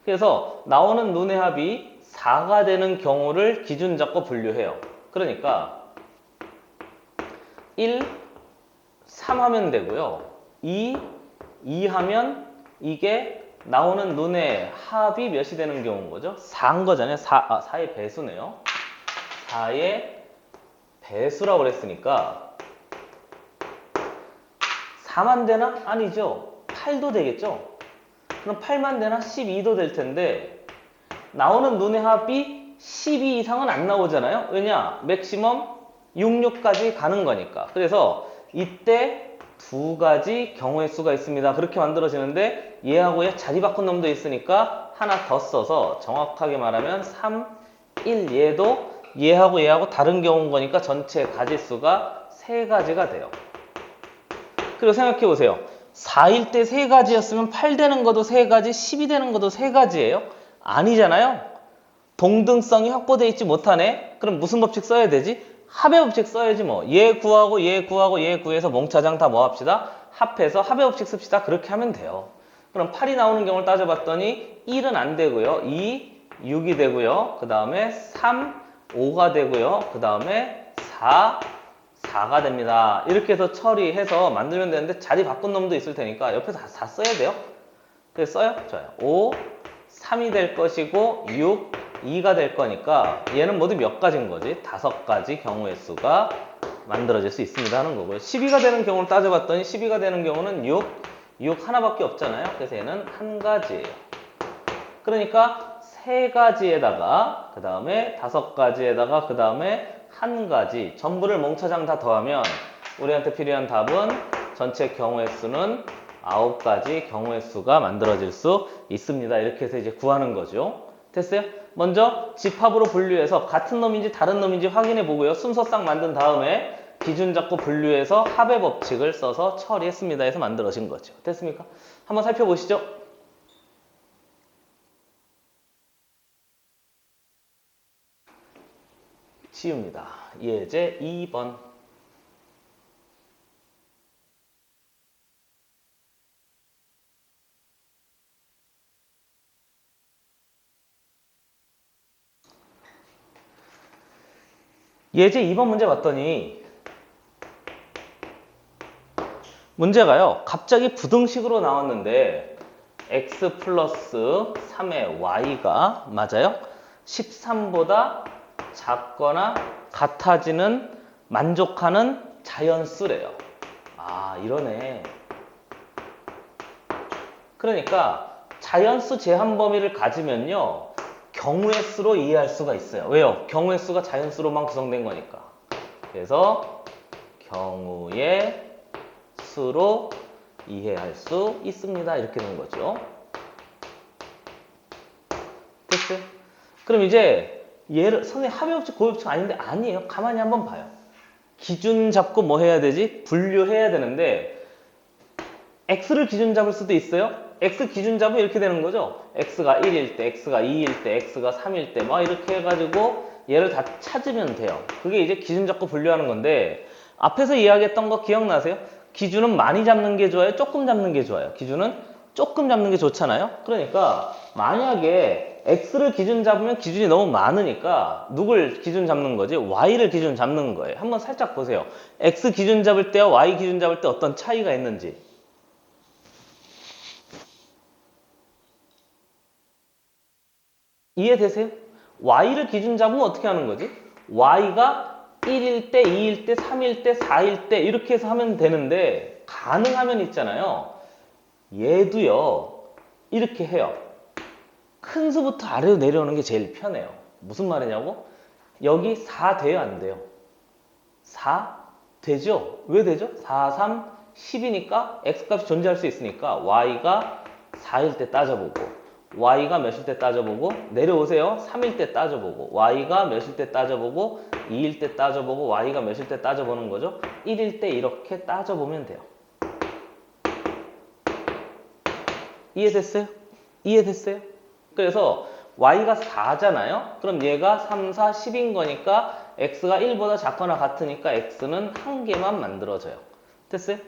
그래서 나오는 눈의 합이 4가 되는 경우를 기준 잡고 분류해요. 그러니까 1, 3 하면 되고요. 2 하면 이게 나오는 눈의 합이 몇이 되는 경우인 거죠? 4인 거잖아요. 4의 배수네요. 4의 배수라고 그랬으니까 4만 되나? 아니죠. 8도 되겠죠? 그럼 8만 되나? 12도 될 텐데 나오는 눈의 합이 12 이상은 안 나오잖아요. 왜냐? 맥시멈 66까지 가는 거니까. 그래서 이때 두 가지 경우의 수가 있습니다. 그렇게 만들어지는데 얘하고 얘 자리 바꾼 놈도 있으니까 하나 더 써서 정확하게 말하면 3, 1 얘하고 얘하고 다른 경우인 거니까 전체 가지수가 3가지가 돼요. 그리고 생각해 보세요. 4일 때 3가지였으면 8 되는 것도 3가지, 12 되는 것도 3가지예요? 아니잖아요. 동등성이 확보되어 있지 못하네? 그럼 무슨 법칙 써야 되지? 합의 법칙 써야지 뭐. 얘 구하고 얘 구하고 얘 구해서 몽차장 다 뭐 합시다? 합해서 합의 법칙 씁시다. 그렇게 하면 돼요. 그럼 8이 나오는 경우를 따져봤더니 1은 안 되고요. 2, 6이 되고요. 그 다음에 3, 5가 되고요. 그 다음에 4가 됩니다. 이렇게 해서 처리해서 만들면 되는데 자리 바꾼 놈도 있을 테니까 옆에서 다 써야 돼요. 그래서 써요? 좋아요. 5, 3이 될 것이고 6, 2가 될 거니까 얘는 모두 몇 가지인 거지? 5가지 경우의 수가 만들어질 수 있습니다 하는 거고요. 12가 되는 경우를 따져봤더니 12가 되는 경우는 6 하나밖에 없잖아요. 그래서 얘는 한 가지예요. 그러니까 3가지에다가 그 다음에 5가지에다가 그 다음에 한 가지 전부를 몽차장 다 더하면 우리한테 필요한 답은 전체 경우의 수는 9가지 경우의 수가 만들어질 수 있습니다. 이렇게 해서 이제 구하는 거죠. 됐어요? 먼저 집합으로 분류해서 같은 놈인지 다른 놈인지 확인해 보고요. 순서쌍 만든 다음에 기준 잡고 분류해서 합의 법칙을 써서 처리했습니다 해서 만들어진 거죠. 됐습니까? 한번 살펴보시죠. 지웁니다. 예제 2번. 예제 2번 문제 봤더니 문제가요, 갑자기 부등식으로 나왔는데 x 플러스 3의 y가 맞아요? 13보다 작거나 같아지는 만족하는 자연수래요. 아, 이러네. 그러니까 자연수 제한 범위를 가지면요, 경우의 수로 이해할 수가 있어요. 왜요? 경우의 수가 자연수로만 구성된 거니까. 그래서 경우의 수로 이해할 수 있습니다. 이렇게 되는 거죠. 됐어요? 그럼 이제 얘를 선생님 합의법칙 고유법칙 아닌데 아니에요. 가만히 한번 봐요. 기준 잡고 뭐 해야 되지? 분류해야 되는데 x를 기준 잡을 수도 있어요. x 기준 잡으면 이렇게 되는 거죠. x가 1일 때, x가 2일 때, x가 3일 때 막 이렇게 해가지고 얘를 다 찾으면 돼요. 그게 이제 기준 잡고 분류하는 건데 앞에서 이야기했던 거 기억나세요? 기준은 많이 잡는 게 좋아요? 조금 잡는 게 좋아요? 기준은 조금 잡는 게 좋잖아요? 그러니까 만약에 x를 기준 잡으면 기준이 너무 많으니까 누굴 기준 잡는 거지? y를 기준 잡는 거예요. 한번 살짝 보세요. x 기준 잡을 때와 y 기준 잡을 때 어떤 차이가 있는지. 이해되세요? y를 기준 잡으면 어떻게 하는 거지? y가 1일 때, 2일 때, 3일 때, 4일 때 이렇게 해서 하면 되는데 가능하면 있잖아요. 얘도요. 이렇게 해요. 큰 수부터 아래로 내려오는 게 제일 편해요. 무슨 말이냐고? 여기 4 돼요? 안 돼요? 4 되죠? 왜 되죠? 4, 3, 10이니까 x값이 존재할 수 있으니까 y가 4일 때 따져보고 y가 몇일 때 따져보고 내려오세요. 3일 때 따져보고 y가 몇일 때 따져보고 2일 때 따져보고 y가 몇일 때 따져보는 거죠. 1일 때 이렇게 따져보면 돼요. 이해됐어요? 이해됐어요? 그래서 y가 4잖아요. 그럼 얘가 3, 4, 10인 거니까 x가 1보다 작거나 같으니까 x는 한 개만 만들어져요. 됐어요?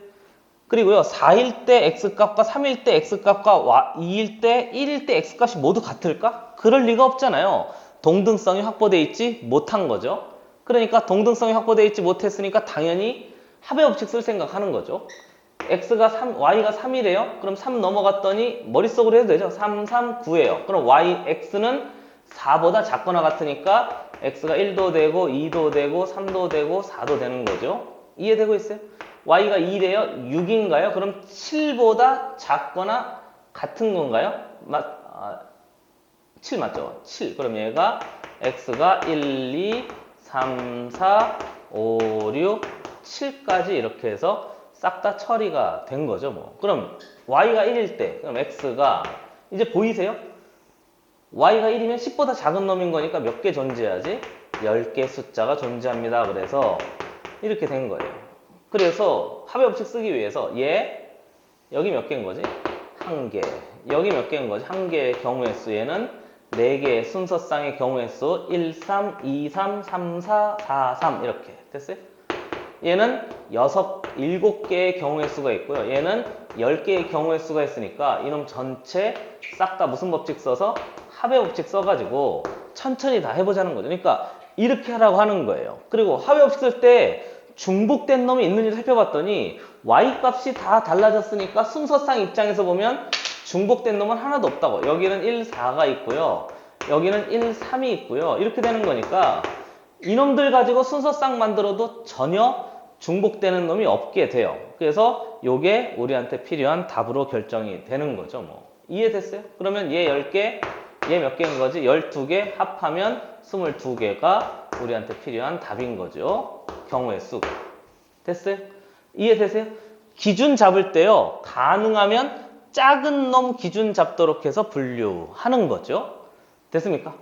그리고요, 4일 때 x값과 3일 때 x값과 2일 때, 1일 때 x값이 모두 같을까? 그럴 리가 없잖아요. 동등성이 확보되어 있지 못한 거죠. 그러니까 동등성이 확보되어 있지 못했으니까 당연히 합의 법칙 쓸 생각하는 거죠. x가 3, y가 3이래요. 그럼 3 넘어갔더니 머릿속으로 해도 되죠. 3, 3, 9예요. 그럼 x는 4보다 작거나 같으니까 x가 1도 되고 2도 되고 3도 되고 4도 되는 거죠. 이해되고 있어요? y가 2래요? 6인가요? 그럼 7보다 작거나 같은 건가요? 7 맞죠? 7. 그럼 얘가 x가 1, 2, 3, 4, 5, 6, 7까지 이렇게 해서 싹 다 처리가 된 거죠, 뭐. 그럼 y가 1일 때, 그럼 x가 이제 보이세요? y가 1이면 10보다 작은 놈인 거니까 몇 개 존재하지? 10개 숫자가 존재합니다. 그래서 이렇게 된 거예요. 그래서 합의 법칙 쓰기 위해서 얘 여기 몇 개인 거지? 한 개. 여기 몇 개인 거지? 한 개의 경우의 수. 얘는 4개의 순서쌍의 경우의 수 1, 3, 2, 3, 3, 4, 4, 3 이렇게 됐어요? 얘는 7개의 경우의 수가 있고요. 얘는 10개의 경우의 수가 있으니까 이놈 전체 싹 다 무슨 법칙 써서 합의 법칙 써가지고 천천히 다 해보자는 거죠. 그러니까 이렇게 하라고 하는 거예요. 그리고 합의 법칙 쓸 때 중복된 놈이 있는지 살펴봤더니 y값이 다 달라졌으니까 순서상 입장에서 보면 중복된 놈은 하나도 없다고. 여기는 1, 4가 있고요. 여기는 1, 3이 있고요. 이렇게 되는 거니까 이놈들 가지고 순서상 만들어도 전혀 중복되는 놈이 없게 돼요. 그래서 이게 우리한테 필요한 답으로 결정이 되는 거죠. 뭐 이해됐어요? 그러면 얘 10개, 얘 몇 개인 거지? 12개 합하면 22개가 우리한테 필요한 답인 거죠. 경우의 수가. 됐어요? 이해되세요? 기준 잡을 때요. 가능하면 작은 놈 기준 잡도록 해서 분류하는 거죠. 됐습니까?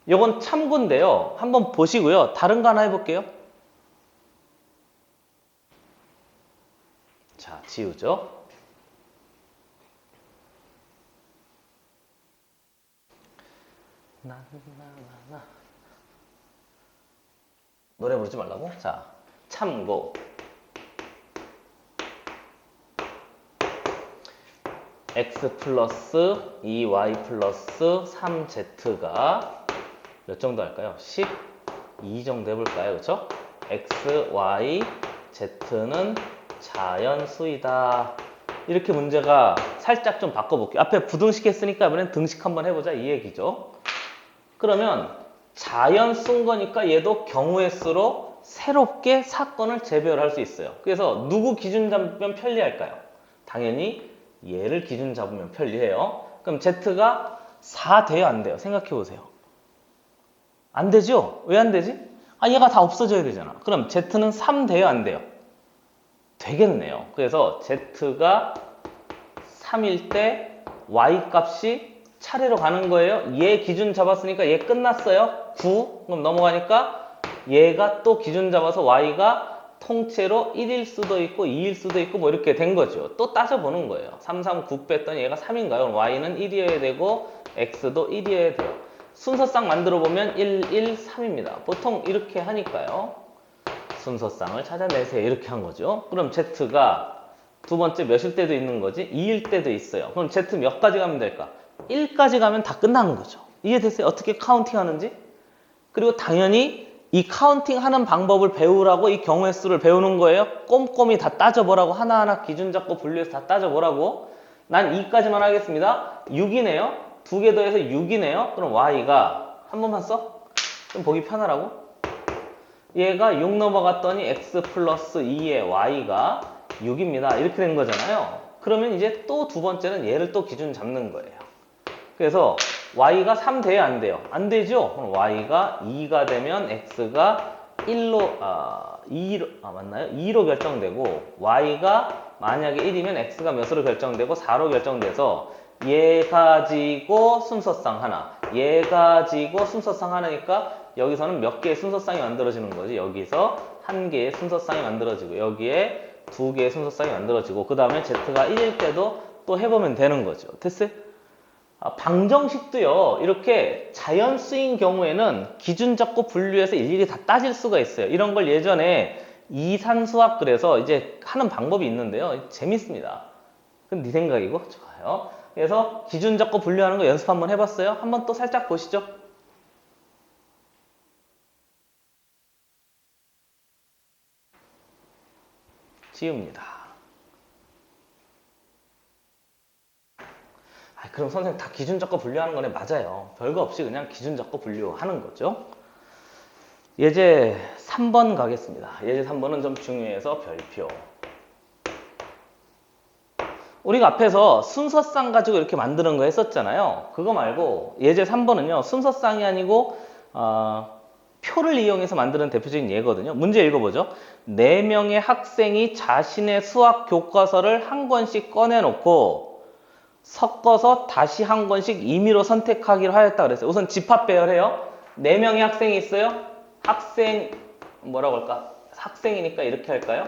요건 참고인데요. 한번 보시고요. 다른 거 하나 해볼게요. 자, 지우죠. 노래 부르지 말라고? 자, 참고. x 플러스 2y 플러스 3z가 몇 정도 할까요? 12 정도 해볼까요? 그렇죠? x, y, z는 자연수이다. 이렇게 문제가 살짝 좀 바꿔볼게요. 앞에 부등식 했으니까 이번엔 등식 한번 해보자 이 얘기죠. 그러면 자연수인 거니까 얘도 경우의 수로 새롭게 사건을 재배열할 수 있어요. 그래서 누구 기준 잡으면 편리할까요? 당연히 얘를 기준 잡으면 편리해요. 그럼 z가 4 돼요? 안 돼요? 생각해 보세요. 안 되죠? 왜 안 되지? 아, 얘가 다 없어져야 되잖아. 그럼 z는 3 돼요? 안 돼요? 되겠네요. 그래서 z가 3일 때 y 값이 차례로 가는 거예요. 얘 기준 잡았으니까 얘 끝났어요. 9. 그럼 넘어가니까 얘가 또 기준 잡아서 y가 통째로 1일 수도 있고 2일 수도 있고 뭐 이렇게 된 거죠. 또 따져보는 거예요. 3, 3, 9 뺐더니 얘가 3인가요? 그럼 y는 1이어야 되고 x도 1이어야 돼요. 순서상 만들어 보면 1, 1, 3입니다. 보통 이렇게 하니까요. 순서상을 찾아내세요. 이렇게 한 거죠. 그럼 z가 두 번째 몇일 때도 있는 거지? 2일 때도 있어요. 그럼 z 몇 가지 가면 될까? 1까지 가면 다 끝나는 거죠. 이해됐어요? 어떻게 카운팅 하는지? 그리고 당연히 이 카운팅 하는 방법을 배우라고 이 경우의 수를 배우는 거예요. 꼼꼼히 다 따져보라고 하나하나 기준 잡고 분류해서 다 따져보라고. 난 2까지만 하겠습니다. 6이네요. 두 개 더해서 6이네요. 그럼 y가 한 번만 써? 좀 보기 편하라고. 얘가 6 넘어갔더니 x 플러스 2의 y가 6입니다. 이렇게 된 거잖아요. 그러면 이제 또 두 번째는 얘를 또 기준 잡는 거예요. 그래서 y가 3 돼요? 안 돼요? 안 되죠? 그럼 y가 2가 되면 x가 1로, 2로, 맞나요? 2로 결정되고 y가 만약에 1이면 x가 몇으로 결정되고 4로 결정돼서 얘 가지고 순서상 하나, 얘 가지고 순서상 하나니까 여기서는 몇 개의 순서상이 만들어지는 거지. 여기서 한 개의 순서상이 만들어지고 여기에 두 개의 순서상이 만들어지고 그 다음에 z가 1일 때도 또 해보면 되는 거죠. 됐어요? 방정식도요. 이렇게 자연수인 경우에는 기준 잡고 분류해서 일일이 다 따질 수가 있어요. 이런 걸 예전에 이산수학 그래서 이제 하는 방법이 있는데요. 재밌습니다. 그건 네 생각이고 좋아요. 그래서 기준 잡고 분류하는 거 연습 한번 해봤어요? 한번 또 살짝 보시죠. 지웁니다. 그럼 선생님 다 기준 잡고 분류하는 거네. 맞아요. 별거 없이 그냥 기준 잡고 분류하는 거죠. 예제 3번 가겠습니다. 예제 3번은 좀 중요해서 별표. 우리가 앞에서 순서상 가지고 이렇게 만드는 거 했었잖아요. 그거 말고 예제 3번은요. 순서상이 아니고 표를 이용해서 만드는 대표적인 예거든요. 문제 읽어보죠. 4명의 학생이 자신의 수학 교과서를 한 권씩 꺼내놓고 섞어서 다시 한 권씩 임의로 선택하기로 하였다 그랬어요. 우선 집합 배열해요. 4명의 학생이 있어요. 학생 뭐라고 할까? 학생이니까 이렇게 할까요?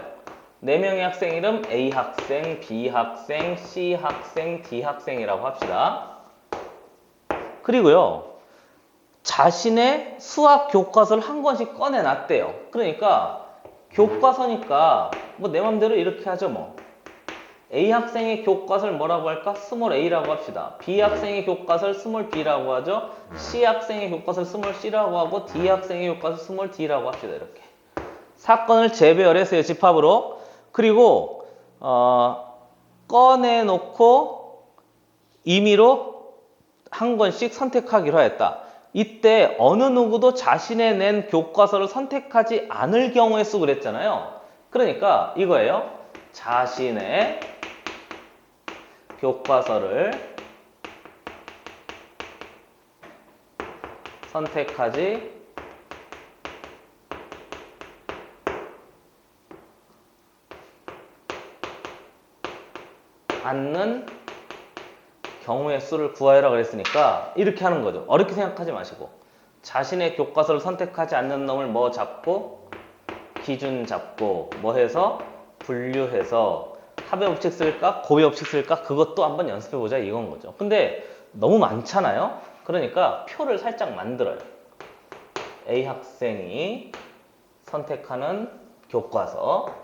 4명의 학생 이름 A 학생, B 학생, C 학생, D 학생이라고 합시다. 그리고요. 자신의 수학 교과서를 한 권씩 꺼내놨대요. 그러니까 교과서니까 뭐 내 맘대로 이렇게 하죠 뭐. A 학생의 교과서를 뭐라고 할까? 스몰 a라고 합시다. B 학생의 교과서를 스몰 b라고 하죠. C 학생의 교과서를 스몰 c라고 하고 D 학생의 교과서 스몰 d라고 합시다. 이렇게. 사건을 재배열했어요. 집합으로. 그리고 꺼내놓고 임의로 한 권씩 선택하기로 하였다. 이때 어느 누구도 자신의 낸 교과서를 선택하지 않을 경우에 쓰고 그랬잖아요. 그러니까 이거예요. 자신의 교과서를 선택하지 않는 경우의 수를 구하여라 그랬으니까 이렇게 하는 거죠. 어렵게 생각하지 마시고 자신의 교과서를 선택하지 않는 놈을 뭐 잡고 기준 잡고 뭐 해서 분류해서 합의 법칙 쓸까? 고의 법칙 쓸까? 그것도 한번 연습해보자 이건 거죠. 근데 너무 많잖아요? 그러니까 표를 살짝 만들어요. A 학생이 선택하는 교과서,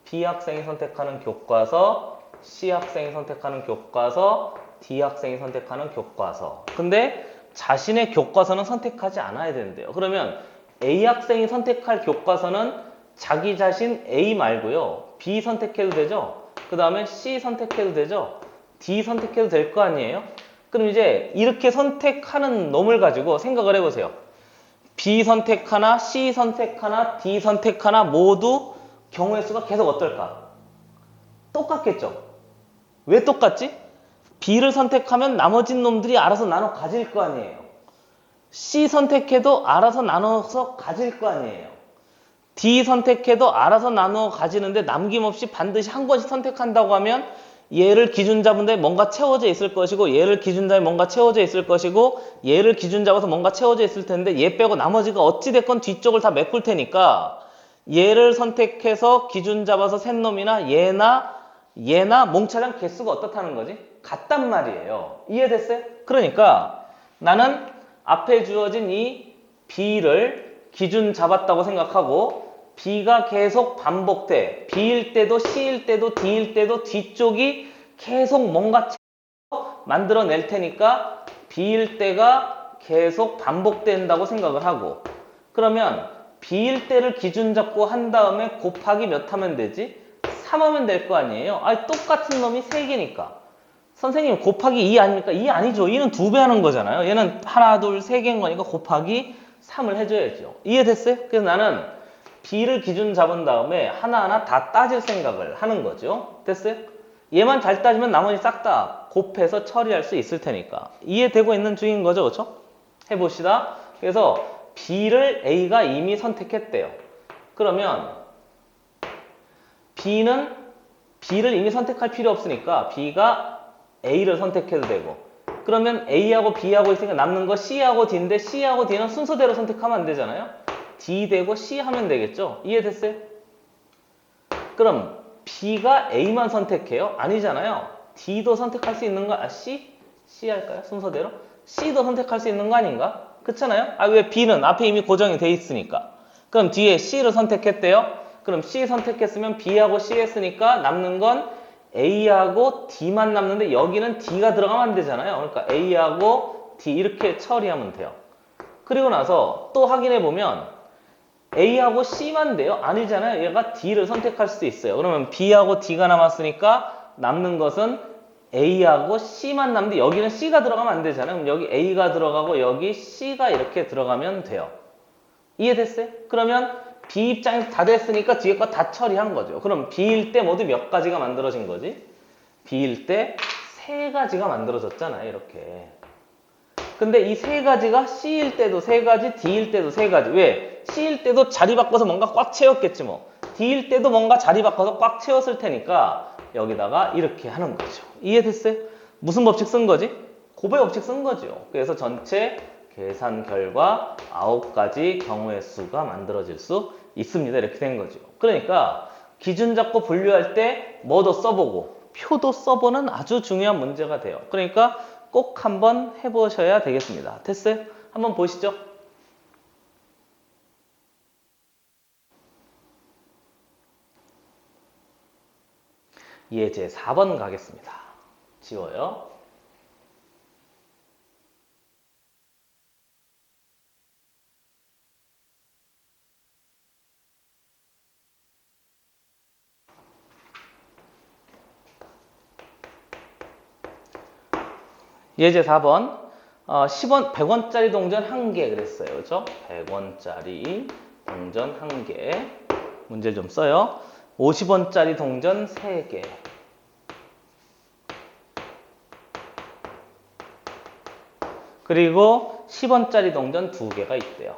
B 학생이 선택하는 교과서, C 학생이 선택하는 교과서, D 학생이 선택하는 교과서. 근데 자신의 교과서는 선택하지 않아야 된대요. 그러면 A 학생이 선택할 교과서는 자기 자신 A 말고요. B 선택해도 되죠? 그 다음에 C 선택해도 되죠? D 선택해도 될 거 아니에요? 그럼 이제 이렇게 선택하는 놈을 가지고 생각을 해보세요. B 선택 하나, C 선택 하나, D 선택 하나 모두 경우의 수가 계속 어떨까? 똑같겠죠? 왜 똑같지? B를 선택하면 나머지 놈들이 알아서 나눠 가질 거 아니에요. C 선택해도 알아서 나눠서 가질 거 아니에요. D 선택해도 알아서 나눠 가지는데 남김없이 반드시 한 번씩 선택한다고 하면 얘를 기준 잡은데 뭔가 채워져 있을 것이고 얘를 기준 잡에 뭔가 채워져 있을 것이고 얘를 기준 잡아서 뭔가 채워져 있을 텐데 얘 빼고 나머지가 어찌됐건 뒤쪽을 다 메꿀 테니까 얘를 선택해서 기준 잡아서 센 놈이나 얘나 몽차량 개수가 어떻다는 거지? 같단 말이에요. 이해됐어요? 그러니까 나는 앞에 주어진 이 B를 기준 잡았다고 생각하고 B가 계속 반복돼. B일 때도 C일 때도 D일 때도 뒤쪽이 계속 뭔가 만들어낼 테니까 B일 때가 계속 반복된다고 생각을 하고 그러면 B일 때를 기준 잡고 한 다음에 곱하기 몇 하면 되지? 3 하면 될 거 아니에요? 아니 똑같은 놈이 3개니까 선생님 곱하기 2 아닙니까? 2 아니죠. 2는 2배 하는 거잖아요. 얘는 하나, 둘, 3개인 거니까 곱하기 3을 해줘야죠. 이해됐어요? 그래서 나는 B를 기준 잡은 다음에 하나하나 다 따질 생각을 하는 거죠. 됐어요? 얘만 잘 따지면 나머지 싹 다 곱해서 처리할 수 있을 테니까. 이해되고 있는 중인 거죠. 그렇죠? 해봅시다. 그래서 B를 A가 이미 선택했대요. 그러면 B는 B를 이미 선택할 필요 없으니까 B가 A를 선택해도 되고 그러면 A하고 B하고 있으니까 남는 거 C하고 D인데 C하고 D는 순서대로 선택하면 안 되잖아요. D 되고 C 하면 되겠죠. 이해됐어요? 그럼 B가 A만 선택해요? 아니잖아요. D도 선택할 수 있는 거 C? C 할까요? 순서대로? C도 선택할 수 있는 거 아닌가? 그렇잖아요? 아, 왜 B는 앞에 이미 고정이 돼 있으니까. 그럼 뒤에 C를 선택했대요. 그럼 C 선택했으면 B하고 C 했으니까 남는 건 A하고 D만 남는데 여기는 D가 들어가면 안 되잖아요. 그러니까 A하고 D 이렇게 처리하면 돼요. 그리고 나서 또 확인해 보면 A하고 C만 돼요? 아니잖아요. 얘가 D를 선택할 수도 있어요. 그러면 B하고 D가 남았으니까 남는 것은 A하고 C만 남는데 여기는 C가 들어가면 안 되잖아요. 그럼 여기 A가 들어가고 여기 C가 이렇게 들어가면 돼요. 이해됐어요? 그러면 B 입장에서 다 됐으니까 뒤에 거 다 처리한 거죠. 그럼 B일 때 모두 몇 가지가 만들어진 거지? B일 때 3가지가 만들어졌잖아요. 이렇게. 근데 이 3가지가 C일 때도 3가지, D일 때도 3가지. 왜? C일 때도 자리 바꿔서 뭔가 꽉 채웠겠지 뭐. D일 때도 뭔가 자리 바꿔서 꽉 채웠을 테니까 여기다가 이렇게 하는 거죠. 이해됐어요? 무슨 법칙 쓴 거지? 곱의 법칙 쓴 거죠. 그래서 전체 계산 결과 9가지 경우의 수가 만들어질 수 있습니다. 이렇게 된 거죠. 그러니까 기준 잡고 분류할 때 뭐도 써보고 표도 써보는 아주 중요한 문제가 돼요. 그러니까 꼭 한번 해보셔야 되겠습니다. 됐어요? 한번 보시죠. 예제 4번 가겠습니다. 지워요. 예제 4번 10원, 100원짜리 동전 1개 그랬어요. 그렇죠? 100원짜리 동전 1개 문제 좀 써요. 50원짜리 동전 3개 그리고 10원짜리 동전 2개가 있대요.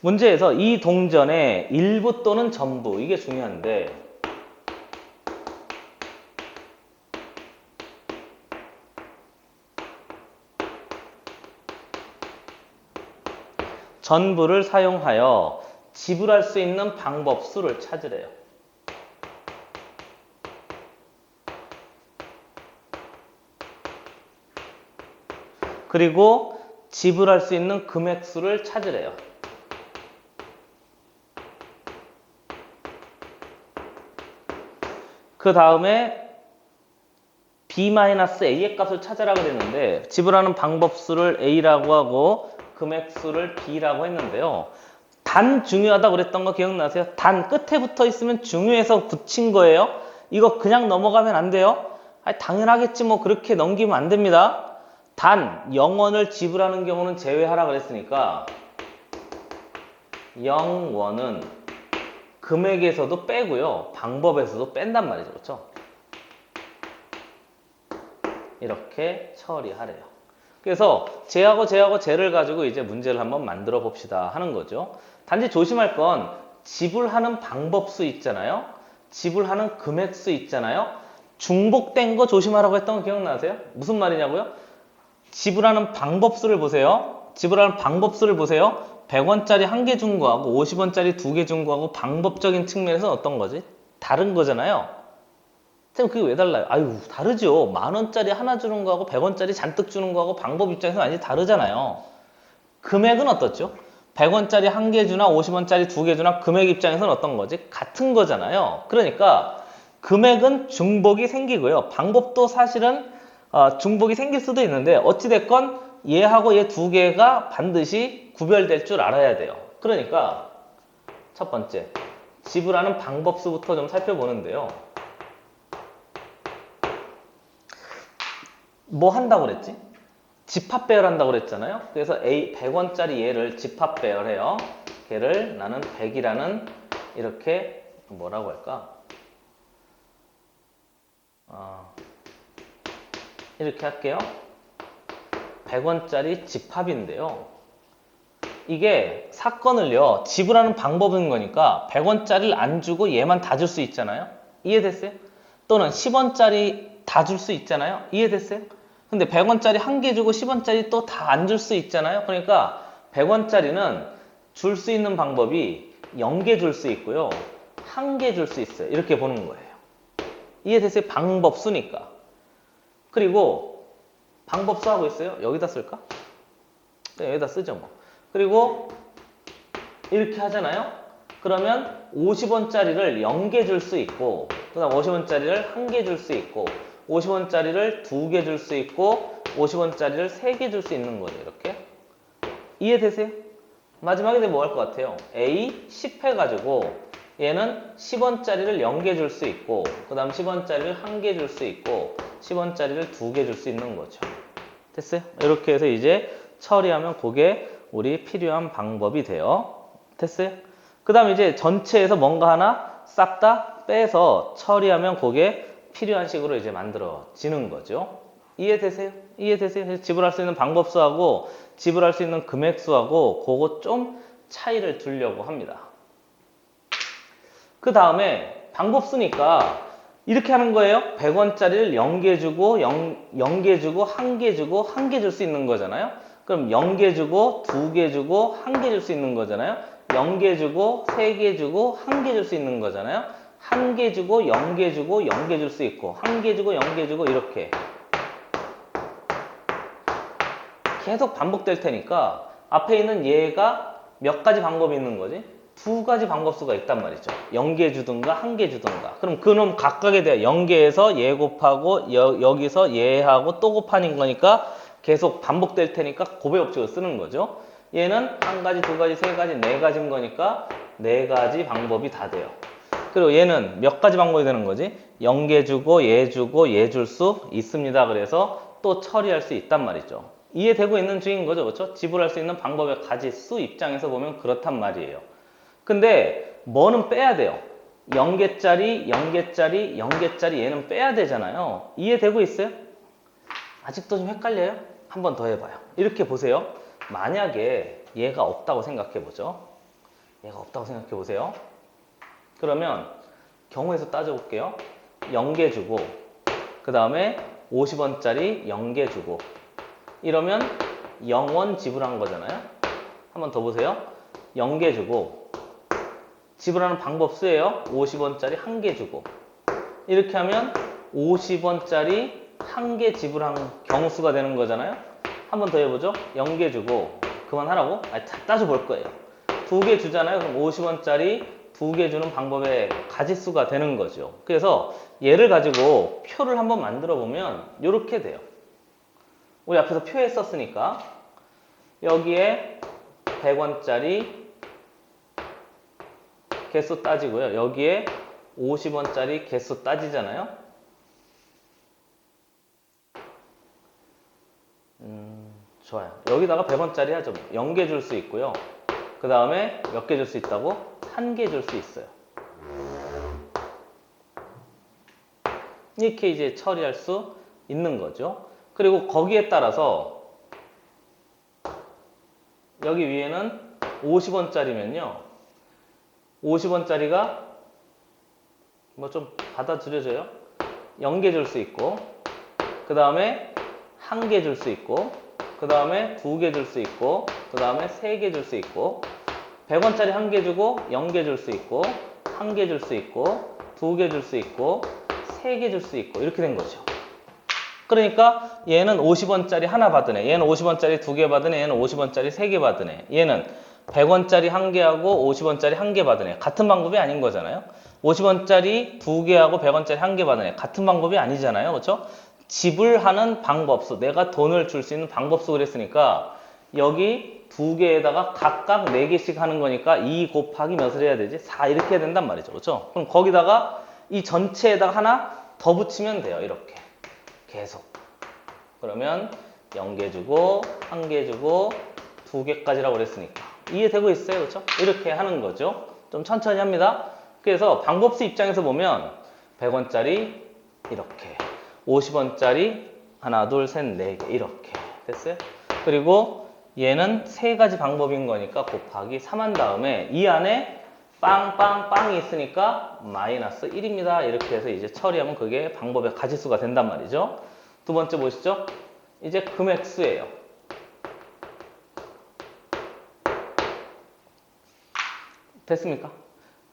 문제에서 이 동전의 일부 또는 전부 이게 중요한데 전부를 사용하여 지불할 수 있는 방법 수를 찾으래요. 그리고 지불할 수 있는 금액수를 찾으래요. 그 다음에 B-A의 값을 찾으라 그랬는데 지불하는 방법수를 A라고 하고 금액수를 B라고 했는데요. 단 중요하다고 그랬던 거 기억나세요? 단 끝에 붙어 있으면 중요해서 붙인 거예요. 이거 그냥 넘어가면 안 돼요. 아니, 당연하겠지 뭐 그렇게 넘기면 안 됩니다. 단 0원을 지불하는 경우는 제외하라 그랬으니까 0원은 금액에서도 빼고요. 방법에서도 뺀단 말이죠. 그렇죠? 이렇게 처리하래요. 그래서 쟤하고 쟤를 가지고 이제 문제를 한번 만들어 봅시다 하는 거죠. 단지 조심할 건 지불하는 방법수 있잖아요. 지불하는 금액수 있잖아요. 중복된 거 조심하라고 했던 거 기억나세요? 무슨 말이냐고요? 지불하는 방법수를 보세요. 지불하는 방법수를 보세요. 100원짜리 1개 준 거하고 50원짜리 2개 준 거하고 방법적인 측면에서 어떤 거지? 다른 거잖아요. 쌤 그게 왜 달라요? 아유 다르죠. 10,000원짜리 하나 주는 거하고 100원짜리 잔뜩 주는 거하고 방법 입장에서 완전히 다르잖아요. 금액은 어떻죠? 100원짜리 1개 주나 50원짜리 2개 주나 금액 입장에서는 어떤 거지? 같은 거잖아요. 그러니까 금액은 중복이 생기고요. 방법도 사실은 중복이 생길 수도 있는데 어찌됐건 얘하고 얘 두 개가 반드시 구별될 줄 알아야 돼요. 그러니까 첫 번째 지불하는 방법수부터 좀 살펴보는데요. 뭐 한다고 그랬지? 집합 배열한다고 그랬잖아요. 그래서 100원짜리 얘를 집합 배열해요. 걔를 나는 100이라는 이렇게 뭐라고 할까? 이렇게 할게요. 100원짜리 집합인데요. 이게 사건을요. 지불하는 방법인 거니까 100원짜리를 안 주고 얘만 다 줄 수 있잖아요. 이해됐어요? 또는 10원짜리 다 줄 수 있잖아요. 이해됐어요? 근데 100원짜리 1개 주고 10원짜리 또 다 안 줄 수 있잖아요. 그러니까 100원짜리는 줄 수 있는 방법이 0개 줄 수 있고요. 1개 줄 수 있어요. 이렇게 보는 거예요. 이해됐어요? 방법수니까. 그리고 방법수 하고 있어요. 여기다 쓸까? 네, 여기다 쓰죠 뭐. 그리고 이렇게 하잖아요. 그러면 50원짜리를 0개 줄 수 있고 그 다음 50원짜리를 1개 줄 수 있고 50원짜리를 2개 줄 수 있고 50원짜리를 3개 줄 수 있는 거죠. 이렇게. 이해되세요? 마지막에 뭐 할 것 같아요? A 10 해가지고 얘는 10원짜리를 0개 줄 수 있고 그 다음 10원짜리를 1개 줄 수 있고 10원짜리를 2개 줄 수 있는 거죠. 됐어요? 이렇게 해서 이제 처리하면 그게 우리 필요한 방법이 돼요. 됐어요? 그 다음 이제 전체에서 뭔가 하나 싹 다 빼서 처리하면 그게 필요한 식으로 이제 만들어지는 거죠. 이해되세요? 이해되세요? 지불할 수 있는 방법수하고 지불할 수 있는 금액수하고 그거 좀 차이를 두려고 합니다. 그 다음에 방법수니까 이렇게 하는 거예요. 100원짜리를 0개 주고 0개 주고 1개 주고 1개 줄 수 있는 거잖아요. 그럼 0개 주고 2개 주고 1개 줄 수 있는 거잖아요. 0개 주고 3개 주고 1개 줄 수 있는 거잖아요. 1개 주고 0개 주고 0개 줄 수 있고 1개 주고 0개 주고 이렇게 계속 반복될 테니까 앞에 있는 얘가 몇 가지 방법이 있는 거지? 2가지 방법수가 있단 말이죠. 0개 주든가 1개 주든가. 그럼 그놈 각각에 대해 0개에서 얘 곱하고 여기서 얘하고 또 곱하는 거니까 계속 반복될 테니까 곱의 법칙을 쓰는 거죠. 얘는 1가지, 2가지, 3가지, 4가지인 거니까 4가지 방법이 다 돼요. 그리고 얘는 몇 가지 방법이 되는 거지? 0개 주고 얘 줄 수 있습니다. 그래서 또 처리할 수 있단 말이죠. 이해되고 있는 중인 거죠. 그렇죠? 지불할 수 있는 방법의 가지수 입장에서 보면 그렇단 말이에요. 근데 뭐는 빼야 돼요. 0개짜리, 0개짜리, 0개짜리 얘는 빼야 되잖아요. 이해되고 있어요? 아직도 좀 헷갈려요? 한 번 더 해봐요. 이렇게 보세요. 만약에 얘가 없다고 생각해보죠. 얘가 없다고 생각해보세요. 그러면 경우에서 따져볼게요. 0개 주고 그 다음에 50원짜리 0개 주고 이러면 0원 지불한 거잖아요. 한 번 더 보세요. 0개 주고 지불하는 방법수예요. 50원짜리 1개 주고 이렇게 하면 50원짜리 1개 지불한 경우수가 되는 거잖아요. 한 번 더 해보죠. 0개 주고 그만하라고? 따져볼 거예요. 2개 주잖아요. 그럼 50원짜리 2개 주는 방법의 가짓수가 되는 거죠. 그래서 얘를 가지고 표를 한번 만들어 보면 이렇게 돼요. 우리 앞에서 표에 썼으니까 여기에 100원짜리 개수 따지고요. 여기에 50원짜리 개수 따지잖아요. 좋아요. 여기다가 100원짜리 하죠. 0개 줄 수 있고요. 그 다음에 몇 개 줄 수 있다고? 1개 줄 수 있어요. 이렇게 이제 처리할 수 있는 거죠. 그리고 거기에 따라서 여기 위에는 50원짜리면요. 50원짜리가 뭐 좀 받아들여져요. 0개 줄 수 있고, 그 다음에 1개 줄 수 있고, 그 다음에 2개 줄 수 있고, 그 다음에 3개 줄 수 있고, 100원짜리 1개 주고 0개 줄 수 있고, 1개 줄 수 있고, 2개 줄 수 있고, 3개 줄 수 있고, 이렇게 된 거죠. 그러니까 얘는 50원짜리 하나 받으네, 얘는 50원짜리 2개 받으네, 얘는 50원짜리 3개 받으네, 얘는 100원짜리 1개하고 50원짜리 1개 받으네. 같은 방법이 아닌 거잖아요. 50원짜리 2개하고 100원짜리 1개 받으네. 같은 방법이 아니잖아요. 그렇죠? 지불하는 방법수, 내가 돈을 줄 수 있는 방법수 그랬으니까 여기 2개에다가 각각 4개씩 하는 거니까 2 곱하기 몇을 해야 되지? 4 이렇게 해야 된단 말이죠. 그렇죠? 그럼 거기다가 이 전체에다가 하나 더 붙이면 돼요. 이렇게 계속. 그러면 0개 주고 1개 주고 2개까지라고 그랬으니까 이해되고 있어요? 그렇죠? 이렇게 하는 거죠. 좀 천천히 합니다. 그래서 방법수 입장에서 보면 100원짜리 이렇게, 50원짜리 하나, 둘, 셋, 4개 이렇게 됐어요? 그리고 얘는 3가지 방법인 거니까 곱하기 3 한 다음에 이 안에 빵빵빵이 있으니까 마이너스 1입니다. 이렇게 해서 이제 처리하면 그게 방법의 가짓수가 된단 말이죠. 두 번째 보시죠. 이제 금액수예요. 됐습니까?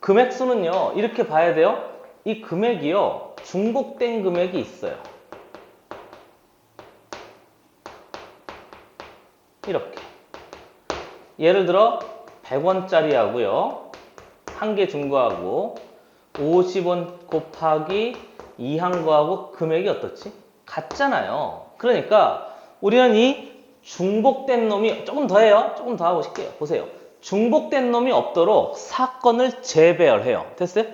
금액수는요, 이렇게 봐야 돼요. 이 금액이요, 중복된 금액이 있어요. 이렇게. 예를 들어 100원짜리 하고요, 1개 준 거하고 50원 곱하기 2 한 거하고 금액이 어떻지? 같잖아요. 그러니까 우리는 이 중복된 놈이, 조금 더 해요. 조금 더 하고 싶게요. 보세요. 중복된 놈이 없도록 사건을 재배열해요. 됐어요?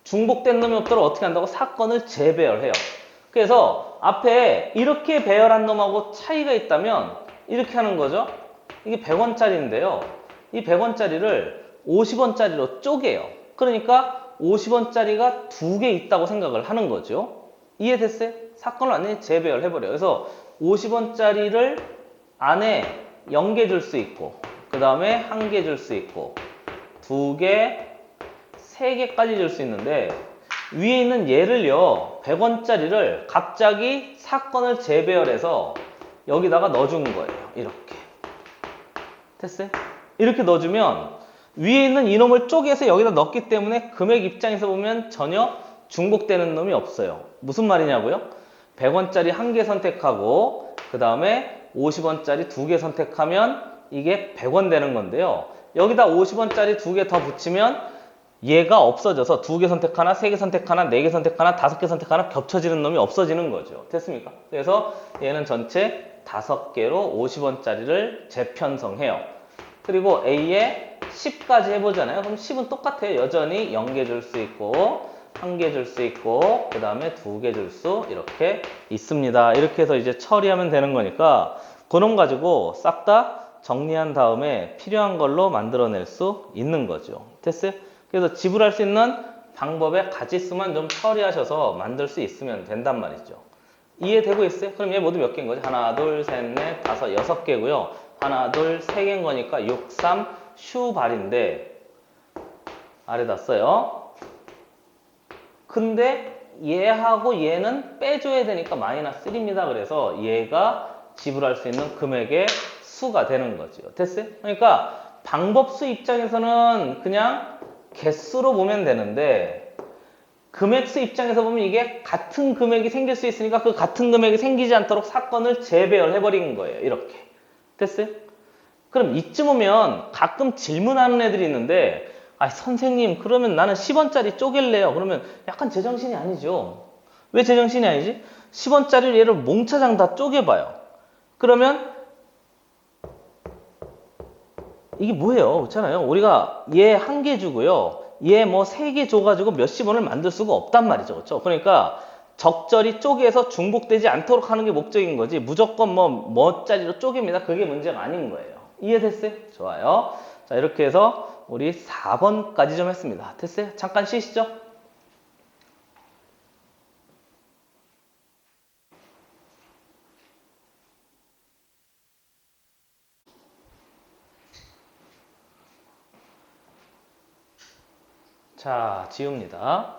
중복된 놈이 없도록 어떻게 한다고? 사건을 재배열해요. 그래서 앞에 이렇게 배열한 놈하고 차이가 있다면 이렇게 하는 거죠. 이게 100원짜리인데요. 이 100원짜리를 50원짜리로 쪼개요. 그러니까 50원짜리가 2개 있다고 생각을 하는 거죠. 이해됐어요? 사건을 완전히 재배열해버려요. 그래서 50원짜리를 안에 0개 줄 수 있고, 그 다음에 1개 줄 수 있고, 2개, 3개까지 줄 수 있는데, 위에 있는 얘를요, 100원짜리를 갑자기 사건을 재배열해서 여기다가 넣어준 거예요. 이렇게. 됐어요? 이렇게 넣어주면 위에 있는 이놈을 쪼개서 여기다 넣었기 때문에 금액 입장에서 보면 전혀 중복되는 놈이 없어요. 무슨 말이냐고요? 100원짜리 1개 선택하고 그 다음에 50원짜리 2개 선택하면 이게 100원 되는 건데요. 여기다 50원짜리 2개 더 붙이면 얘가 없어져서 2개 선택하나, 3개 선택하나, 4개 선택하나, 5개 선택하나 겹쳐지는 놈이 없어지는 거죠. 됐습니까? 그래서 얘는 전체 5개로 50원짜리를 재편성해요. 그리고 A에 10까지 해보잖아요. 그럼 10은 똑같아요. 여전히 0개 줄 수 있고 1개 줄 수 있고 그 다음에 2개 줄 수 이렇게 있습니다. 이렇게 해서 이제 처리하면 되는 거니까 그놈 가지고 싹 다 정리한 다음에 필요한 걸로 만들어낼 수 있는 거죠. 됐어요? 그래서 지불할 수 있는 방법의 가짓수만 좀 처리하셔서 만들 수 있으면 된단 말이죠. 이해되고 있어요? 그럼 얘 모두 몇 개인 거지? 하나, 둘, 셋, 넷, 다섯, 6개고요. 하나, 둘, 3개인 거니까 6, 3, 슈발인데 아래다 써요. 근데 얘하고 얘는 빼줘야 되니까 마이너스 1입니다. 그래서 얘가 지불할 수 있는 금액의 수가 되는 거죠. 됐어요? 그러니까 방법수 입장에서는 그냥 개수로 보면 되는데 금액수 입장에서 보면 이게 같은 금액이 생길 수 있으니까 그 같은 금액이 생기지 않도록 사건을 재배열해버린 거예요. 이렇게. 됐어요? 그럼 이쯤 오면 가끔 질문하는 애들이 있는데 아 선생님 그러면 나는 10원짜리 쪼갤래요. 그러면 약간 제정신이 아니죠. 왜 제정신이 아니지? 10원짜리를 얘를 몽차장 다 쪼개봐요. 그러면 이게 뭐예요? 그렇잖아요. 우리가 얘 한 개 주고요. 얘 뭐 세 개 줘가지고 몇십 원을 만들 수가 없단 말이죠. 그렇죠? 그러니까 적절히 쪼개서 중복되지 않도록 하는 게 목적인 거지 무조건 뭐짜리로 쪼갭니다. 그게 문제가 아닌 거예요. 이해됐어요? 좋아요. 자 이렇게 해서 우리 4번까지 좀 했습니다. 됐어요? 잠깐 쉬시죠. 자 지웁니다.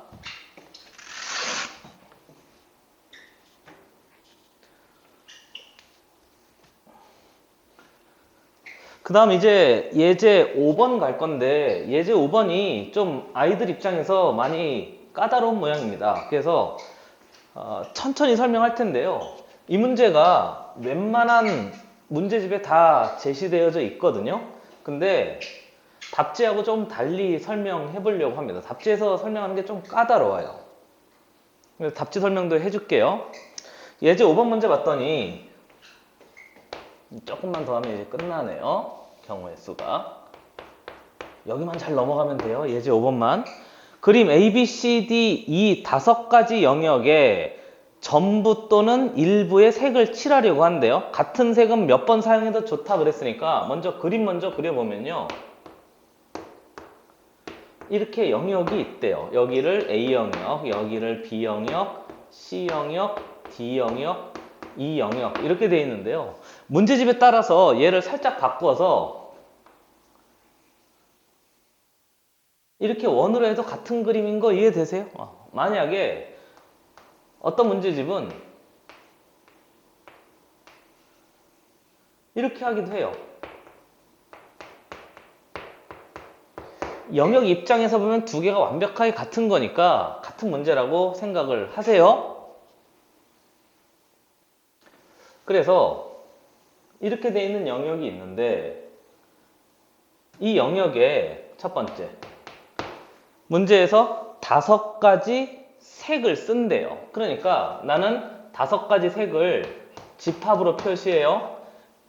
그 다음 이제 예제 5번 갈 건데 예제 5번이 좀 아이들 입장에서 많이 까다로운 모양입니다. 그래서 천천히 설명할 텐데요. 이 문제가 웬만한 문제집에 다 제시되어져 있거든요. 근데 답지하고 좀 달리 설명해 보려고 합니다. 답지에서 설명하는 게 좀 까다로워요. 그래서 답지 설명도 해줄게요. 예제 5번 문제 봤더니 조금만 더 하면 이제 끝나네요. 경우의 수가. 여기만 잘 넘어가면 돼요. 예제 5번만. 그림 A, B, C, D, E 5가지 영역에 전부 또는 일부의 색을 칠하려고 한대요. 같은 색은 몇 번 사용해도 좋다 그랬으니까 먼저 그림 먼저 그려보면요. 이렇게 영역이 있대요. 여기를 A 영역, 여기를 B 영역, C 영역, D 영역, E 영역 이렇게 돼 있는데요. 문제집에 따라서 얘를 살짝 바꾸어서 이렇게 원으로 해도 같은 그림인 거 이해되세요? 만약에 어떤 문제집은 이렇게 하기도 해요. 영역 입장에서 보면 두 개가 완벽하게 같은 거니까 같은 문제라고 생각을 하세요. 그래서 이렇게 돼 있는 영역이 있는데 이 영역에 첫 번째 문제에서 5가지 색을 쓴대요. 그러니까 나는 5가지 색을 집합으로 표시해요.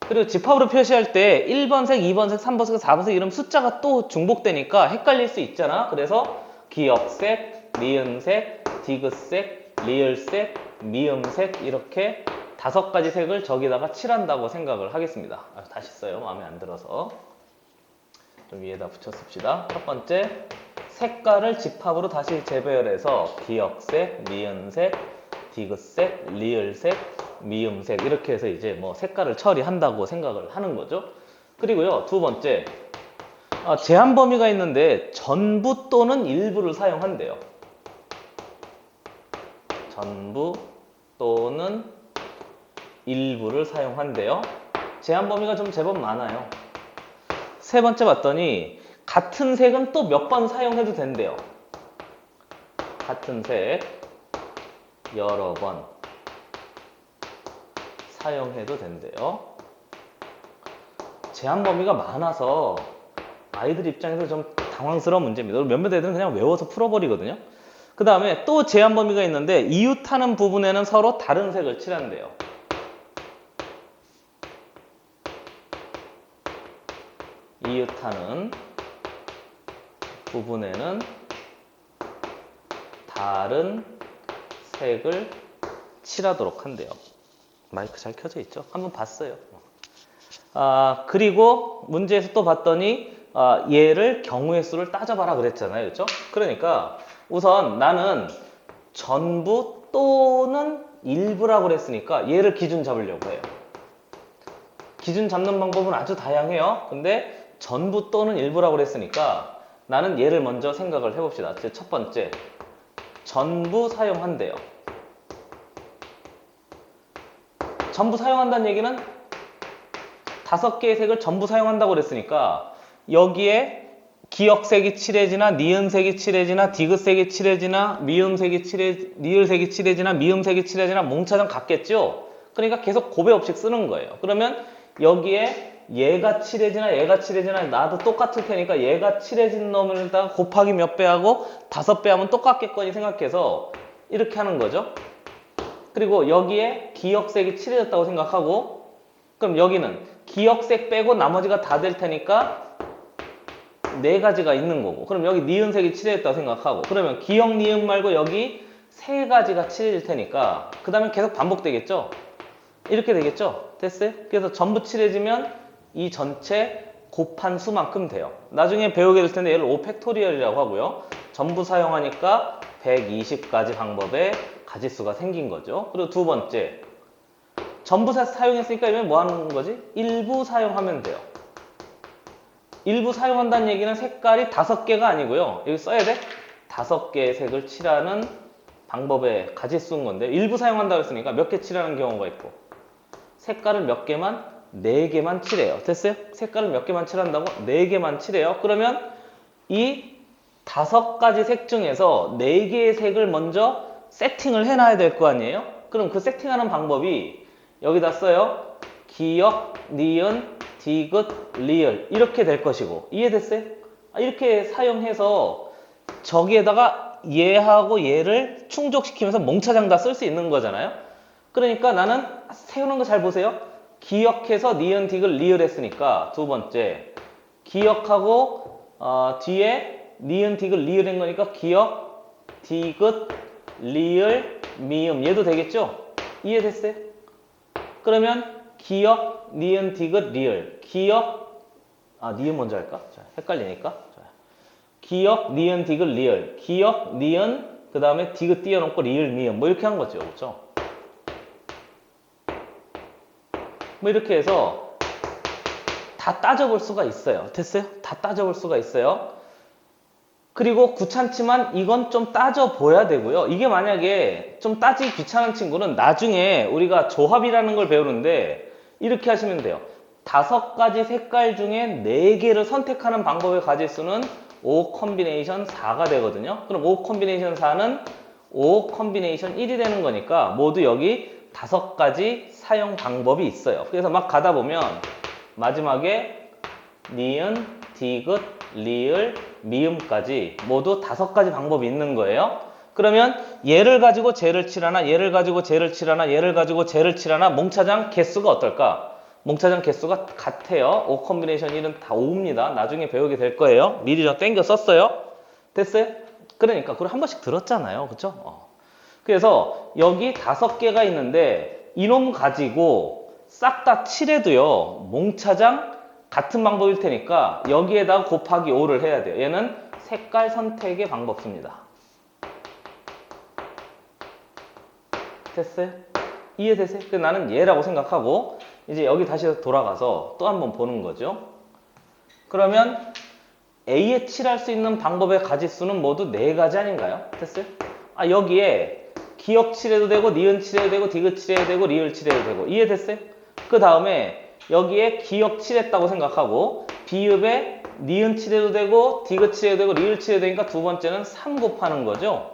그리고 집합으로 표시할 때 1번색, 2번색, 3번색, 4번색 이러면 숫자가 또 중복되니까 헷갈릴 수 있잖아. 그래서 기역색, 니은색, 디귿색, 리을색, 미음색 이렇게 5가지 색을 저기다가 칠한다고 생각을 하겠습니다. 다시 써요. 마음에 안 들어서. 좀 위에다 붙였습시다. 첫 번째, 색깔을 집합으로 다시 재배열해서 기역색, 니은색, 디귿색, 리을색, 미음색 이렇게 해서 이제 뭐 색깔을 처리한다고 생각을 하는 거죠. 그리고요, 두 번째, 제한 범위가 있는데 전부 또는 일부를 사용한대요. 전부 또는 일부를 사용한대요. 제한 범위가 좀 제법 많아요. 세 번째 봤더니 같은 색은 또 몇 번 사용해도 된대요. 같은 색 여러 번 사용해도 된대요. 제한 범위가 많아서 아이들 입장에서 좀 당황스러운 문제입니다. 몇몇 애들은 그냥 외워서 풀어버리거든요. 그 다음에 또 제한 범위가 있는데 이웃하는 부분에는 서로 다른 색을 칠한대요. 이웃하는 부분에는 다른 색을 칠하도록 한대요. 마이크 잘 켜져 있죠? 한번 봤어요. 그리고 문제에서 또 봤더니 얘를 경우의 수를 따져봐라 그랬잖아요. 그렇죠? 그러니까 우선 나는 전부 또는 일부라고 그랬으니까 얘를 기준 잡으려고 해요. 기준 잡는 방법은 아주 다양해요. 근데 전부 또는 일부라고 그랬으니까 나는 얘를 먼저 생각을 해봅시다. 첫 번째, 전부 사용한대요. 전부 사용한다는 얘기는 5개의 색을 전부 사용한다고 그랬으니까 여기에 기역색이 칠해지나 니은색이 칠해지나 디귿색이 칠해지나 리을색이 칠해지나 미음색이 칠해지나 몽차장 같겠죠? 그러니까 계속 곱의 법칙 쓰는 거예요. 그러면 여기에 얘가 칠해지나 나도 똑같을 테니까 얘가 칠해진 놈에다가 곱하기 몇 배 하고 5배 하면 똑같겠거니 생각해서 이렇게 하는 거죠. 그리고 여기에 기역색이 칠해졌다고 생각하고 그럼 여기는 기역색 빼고 나머지가 다 될 테니까 4가지가 있는 거고 그럼 여기 니은색이 칠해졌다고 생각하고 그러면 기역 니은 말고 여기 3가지가 칠해질 테니까 그 다음에 계속 반복되겠죠? 이렇게 되겠죠? 됐어요? 그래서 전부 칠해지면 이 전체 곱한 수만큼 돼요. 나중에 배우게 될 텐데 얘를 5팩토리얼이라고 하고요. 전부 사용하니까 120가지 방법의 가지수가 생긴 거죠. 그리고 두 번째, 전부 사용했으니까 이러면 뭐 하는 거지? 일부 사용하면 돼요. 일부 사용한다는 얘기는 색깔이 5개가 아니고요. 여기 써야 돼? 5개의 색을 칠하는 방법의 가지수인 건데 일부 사용한다고 했으니까 몇 개 칠하는 경우가 있고 색깔을 몇 개만 4개만 칠해요. 됐어요? 색깔을 몇 개만 칠한다고? 4개만 칠해요. 그러면 이 5가지 색 중에서 4개의 색을 먼저 세팅을 해놔야 될 거 아니에요? 그럼 그 세팅하는 방법이 여기다 써요. 기역, 니은, 디귿, 리을 이렇게 될 것이고 이해됐어요? 이렇게 사용해서 저기에다가 얘하고 얘를 충족시키면서 몽차장 다 쓸 수 있는 거잖아요. 그러니까 나는 세우는 거 잘 보세요. 기역해서 니은, 디귿, 리을 했으니까 두 번째 기역하고 뒤에 니은, 디귿, 리을 한 거니까 기역, 디귿, 리을, 미음 얘도 되겠죠? 이해됐어요? 그러면 기역, 니은, 디귿, 리을 기역 니은 먼저 할까? 자, 헷갈리니까 자, 기역, 니은, 디귿, 리을 기역, 니은 그 다음에 디귿 띄워놓고 리을, 미음 뭐 이렇게 한 거죠. 그렇죠? 뭐 이렇게 해서 다 따져볼 수가 있어요. 됐어요? 다 따져볼 수가 있어요. 그리고 귀찮지만 이건 좀 따져봐야 되고요. 이게 만약에 좀 따지기 귀찮은 친구는 나중에 우리가 조합이라는 걸 배우는데 이렇게 하시면 돼요. 5가지 색깔 중에 4개를 선택하는 방법의 가지수는 5 컴비네이션 4가 되거든요. 그럼 5 컴비네이션 4는 5 컴비네이션 1이 되는 거니까 모두 여기 5가지 사용 방법이 있어요. 그래서 막 가다 보면 마지막에 니은, 디귿, 리을, 미음까지 모두 5가지 방법이 있는 거예요. 그러면 얘를 가지고 쟤를 칠하나 얘를 가지고 쟤를 칠하나 얘를 가지고 쟤를 칠하나 몽차장 개수가 어떨까? 몽차장 개수가 같아요. 5 컴비네이션 1은 다 5입니다. 나중에 배우게 될 거예요. 미리 좀 땡겨 썼어요. 됐어요? 그러니까 그걸 한 번씩 들었잖아요. 그쵸? 그래서 여기 5개가 있는데 이놈 가지고 싹 다 칠해도요. 몽차장 같은 방법일 테니까 여기에다가 곱하기 5를 해야 돼요. 얘는 색깔 선택의 방법 씁니다. 됐어요? 이해되세요? 그래서 나는 얘라고 생각하고 이제 여기 다시 돌아가서 또 한번 보는 거죠. 그러면 A에 칠할 수 있는 방법의 가지수는 모두 4가지 아닌가요? 됐어요? 여기에 기역 칠해도 되고 니은 칠해도 되고 디귿 칠해도 되고 리을 칠해도 되고 이해됐어요? 그 다음에 여기에 기역 칠했다고 생각하고 비읍에 니은 칠해도 되고 디귿 칠해도 되고 리을 칠해도 되니까 두 번째는 3 곱하는 거죠.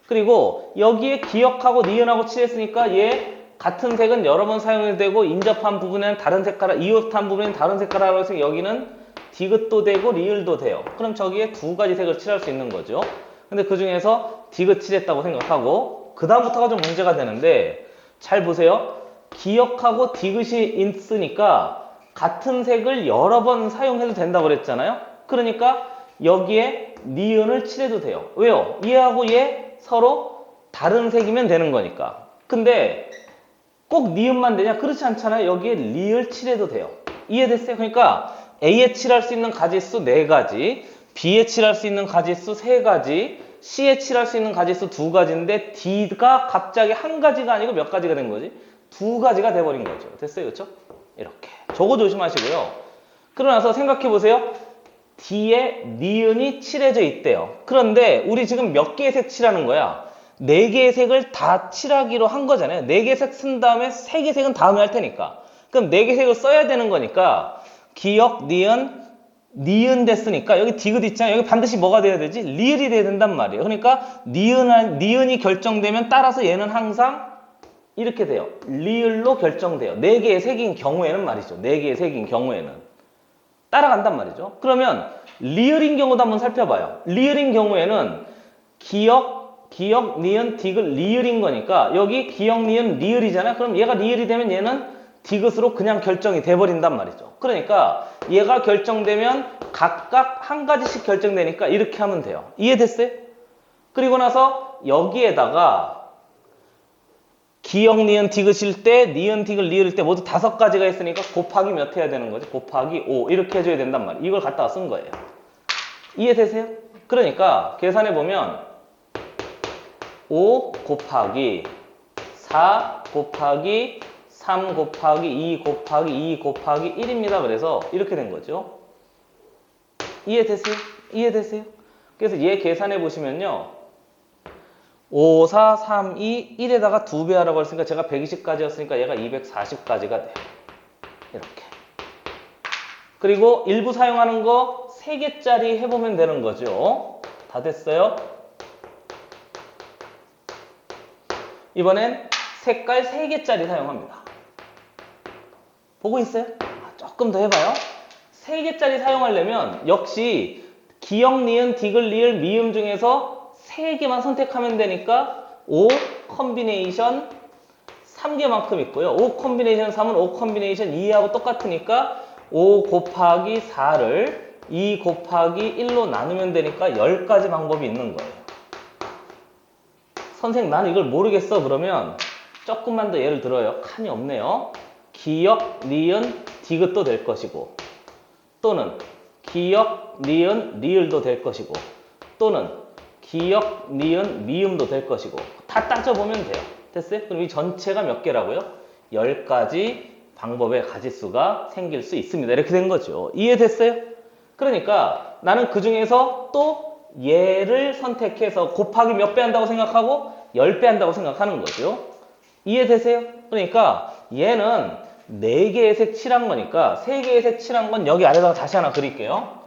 그리고 여기에 기역하고 니은하고 칠했으니까 얘 같은 색은 여러 번 사용해도 되고 인접한 부분에는 다른 색깔, 이웃한 부분에는 다른 색깔이라고 해서 여기는 디귿도 되고 리을도 돼요. 그럼 저기에 2가지 색을 칠할 수 있는 거죠. 근데 그 중에서 디귿 칠했다고 생각하고 그 다음부터가 좀 문제가 되는데 잘 보세요. 기역하고 디귿이 있으니까 같은 색을 여러 번 사용해도 된다고 그랬잖아요. 그러니까 여기에 니은을 칠해도 돼요. 왜요? 얘하고 얘 서로 다른 색이면 되는 거니까. 근데 꼭 니은만 되냐? 그렇지 않잖아요. 여기에 리을 칠해도 돼요. 이해됐어요? 그러니까 A에 칠할 수 있는 가지수 4가지, B에 칠할 수 있는 가지수 3가지, C에 칠할 수 있는 가지수 2가지인데 D가 갑자기 1가지가 아니고 몇 가지가 된 거지? 2가지가 돼버린 거죠. 됐어요? 그렇죠? 이렇게. 저거 조심하시고요. 그러고 나서 생각해보세요. D에 니은이 칠해져 있대요. 그런데 우리 지금 몇 개의 색 칠하는 거야? 4개의 색을 다 칠하기로 한 거잖아요. 4개 색 쓴 다음에 3개 색은 다음에 할 테니까. 그럼 4개 색을 써야 되는 거니까 기역, 니은, 니은 됐으니까 여기 디귿 있잖아요. 여기 반드시 뭐가 돼야 되지? 리을이 돼야 된단 말이에요. 그러니까 니은이 결정되면 따라서 얘는 항상 이렇게 돼요. 리을로 결정돼요. 4개의 색인 경우에는 말이죠. 4개의 색인 경우에는. 따라간단 말이죠. 그러면 리을인 경우도 한번 살펴봐요. 리을인 경우에는 기역, 니은, 디귿, 리을인 거니까 여기 기역, 니은, 리을이잖아요. 그럼 얘가 리을이 되면 얘는 디귿으로 그냥 결정이 돼버린단 말이죠. 그러니까 얘가 결정되면 각각 한 가지씩 결정되니까 이렇게 하면 돼요. 이해됐어요? 그리고 나서 여기에다가 기역, 니은, 디귿일 때, 니은, 디귿, 리을일 때 모두 5가지가 있으니까 곱하기 몇 해야 되는 거지? 곱하기 5 이렇게 해줘야 된단 말이에요. 이걸 갖다가 쓴 거예요. 이해되세요? 그러니까 계산해보면 5 곱하기 4 곱하기 3 곱하기 2 곱하기 2 곱하기 1입니다. 그래서 이렇게 된 거죠. 이해되세요? 이해되세요? 그래서 얘 계산해 보시면요. 5, 4, 3, 2, 1에다가 2배 하라고 했으니까 제가 120까지였으니까 얘가 240까지가 돼요. 이렇게. 그리고 일부 사용하는 거 3개짜리 해보면 되는 거죠. 다 됐어요? 이번엔 색깔 3개짜리 사용합니다. 보고 있어요? 조금 더 해봐요. 3개짜리 사용하려면 역시 기역, 니은, 디귿, 리을, 미음 중에서 3개만 선택하면 되니까 5 컨비네이션 3개만큼 있고요. 5 컨비네이션 3은 5 컨비네이션 2하고 똑같으니까 5 곱하기 4를 2 곱하기 1로 나누면 되니까 10가지 방법이 있는 거예요. 선생님 나는 이걸 모르겠어 그러면 조금만 더 예를 들어요. 칸이 없네요. 기역, 니은, 디귿도 될 것이고 또는 기역, 니은, 리을도 될 것이고 또는 기역, 니은, 미음도 될 것이고 다 따져보면 돼요. 됐어요? 그럼 이 전체가 몇 개라고요? 10가지 방법의 가짓수가 생길 수 있습니다. 이렇게 된 거죠. 이해됐어요? 그러니까 나는 그 중에서 또 얘를 선택해서 곱하기 몇 배 한다고 생각하고 10배 한다고 생각하는 거죠. 이해되세요? 그러니까 얘는 4개의 색 칠한 거니까 3개의 색 칠한 건 여기 아래다가 다시 하나 그릴게요.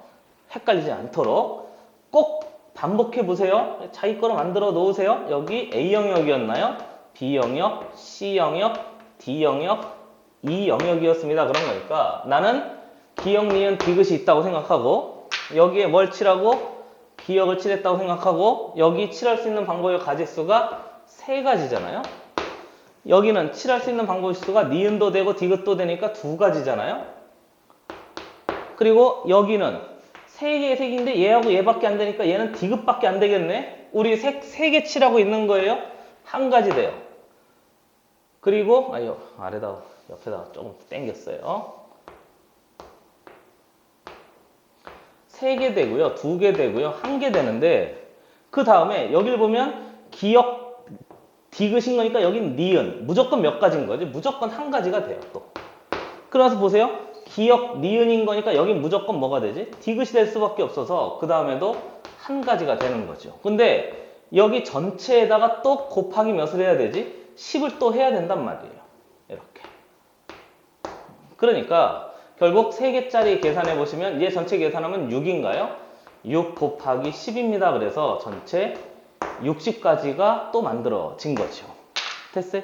헷갈리지 않도록 꼭 반복해 보세요. 자기 거로 만들어 놓으세요. 여기 A 영역이었나요? B 영역, C 영역, D 영역, E 영역이었습니다. 그런 거니까 나는 기역, 니은, 디귿이 있다고 생각하고 여기에 뭘 칠하고 기역을 칠했다고 생각하고 여기 칠할 수 있는 방법의 가짓수가 3가지잖아요. 여기는 칠할 수 있는 방법의 수가 니은도 되고 디귿도 되니까 2가지잖아요. 그리고 여기는 3개의 색인데 얘하고 얘밖에 안 되니까 얘는 디귿밖에 안 되겠네. 우리 색 3개 칠하고 있는 거예요. 1가지 돼요. 그리고 아래다 옆에다가 조금 당겼어요. 3개 되고요. 2개 되고요. 1개 되는데 그 다음에 여기를 보면 기역 디귿인 거니까 여긴 니은. 무조건 몇 가지인 거지? 무조건 1가지가 돼요. 또. 그래서 보세요. 기역 니은인 거니까 여긴 무조건 뭐가 되지? 디귿이 될 수밖에 없어서 그 다음에도 1가지가 되는 거죠. 근데 여기 전체에다가 또 곱하기 몇을 해야 되지? 10을 또 해야 된단 말이에요. 이렇게. 그러니까 결국 3개짜리 계산해 보시면 얘 전체 계산하면 6인가요? 6 곱하기 10입니다. 그래서 전체 60가지가 또 만들어진 거죠. 됐어요?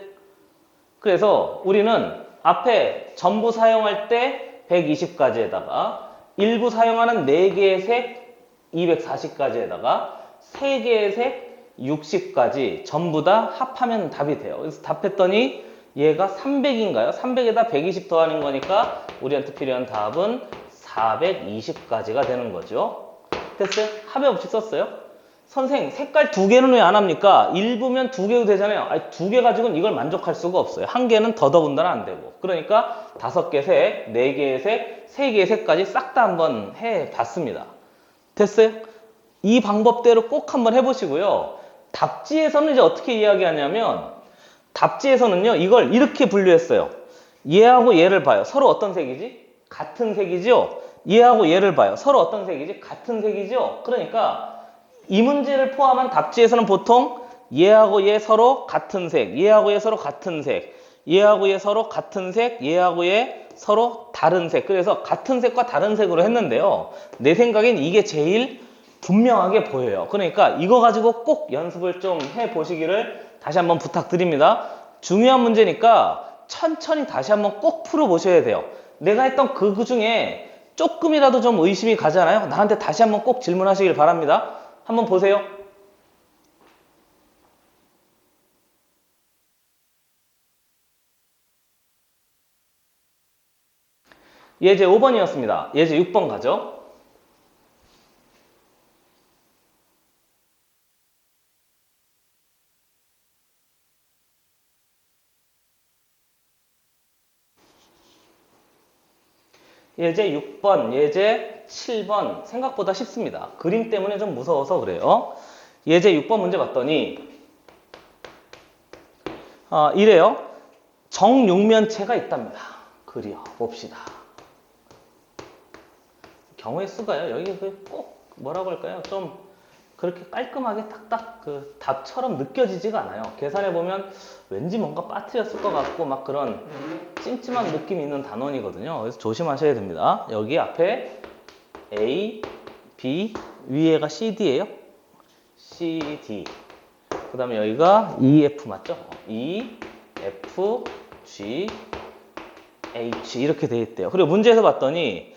그래서 우리는 앞에 전부 사용할 때 120가지에다가 일부 사용하는 4개의 색 240가지에다가 3개의 색 60가지 전부 다 합하면 답이 돼요. 그래서 답했더니 얘가 300인가요? 300에다 120 더하는 거니까 우리한테 필요한 답은 420가지가 되는 거죠. 됐어요? 합의 법칙 썼어요? 선생 색깔 2개는 왜 안 합니까? 일부면 2개도 되잖아요. 아니 2개 가지고는 이걸 만족할 수가 없어요. 1개는 더더군다나 안 되고. 그러니까 5개 색, 4개의 색, 3개의 색까지 싹 다 한번 해봤습니다. 됐어요? 이 방법대로 꼭 한번 해보시고요. 답지에서는 이제 어떻게 이야기하냐면 답지에서는요 이걸 이렇게 분류했어요. 얘하고 얘를 봐요. 서로 어떤 색이지? 같은 색이죠? 얘하고 얘를 봐요. 서로 어떤 색이지? 같은 색이죠? 그러니까 이 문제를 포함한 답지에서는 보통 얘하고 얘 서로 같은 색, 얘하고 얘 서로 같은 색, 얘하고 얘 서로 같은 색, 얘하고 얘 서로 다른 색. 그래서 같은 색과 다른 색으로 했는데요. 내 생각엔 이게 제일 분명하게 보여요. 그러니까 이거 가지고 꼭 연습을 좀 해보시기를 다시 한번 부탁드립니다. 중요한 문제니까 천천히 다시 한번 꼭 풀어보셔야 돼요. 내가 했던 그 중에 조금이라도 좀 의심이 가잖아요. 나한테 다시 한번 꼭 질문하시길 바랍니다. 한번 보세요. 예제 5번이었습니다. 예제 6번 가죠. 예제 6번, 예제 7번 생각보다 쉽습니다. 그림 때문에 좀 무서워서 그래요. 예제 6번 문제 봤더니 이래요. 정육면체가 있답니다. 그려 봅시다. 경우의 수가요. 여기 꼭 뭐라고 할까요? 좀 그렇게 깔끔하게 딱딱 그 답처럼 느껴지지가 않아요. 계산해 보면 왠지 뭔가 빠뜨렸을 것 같고 막 그런 찜찜한 느낌이 있는 단원이거든요. 그래서 조심하셔야 됩니다. 여기 앞에 A, B, 위에가 CD예요. CD. 그 다음에 여기가 EF 맞죠? E, F, G, H 이렇게 돼 있대요. 그리고 문제에서 봤더니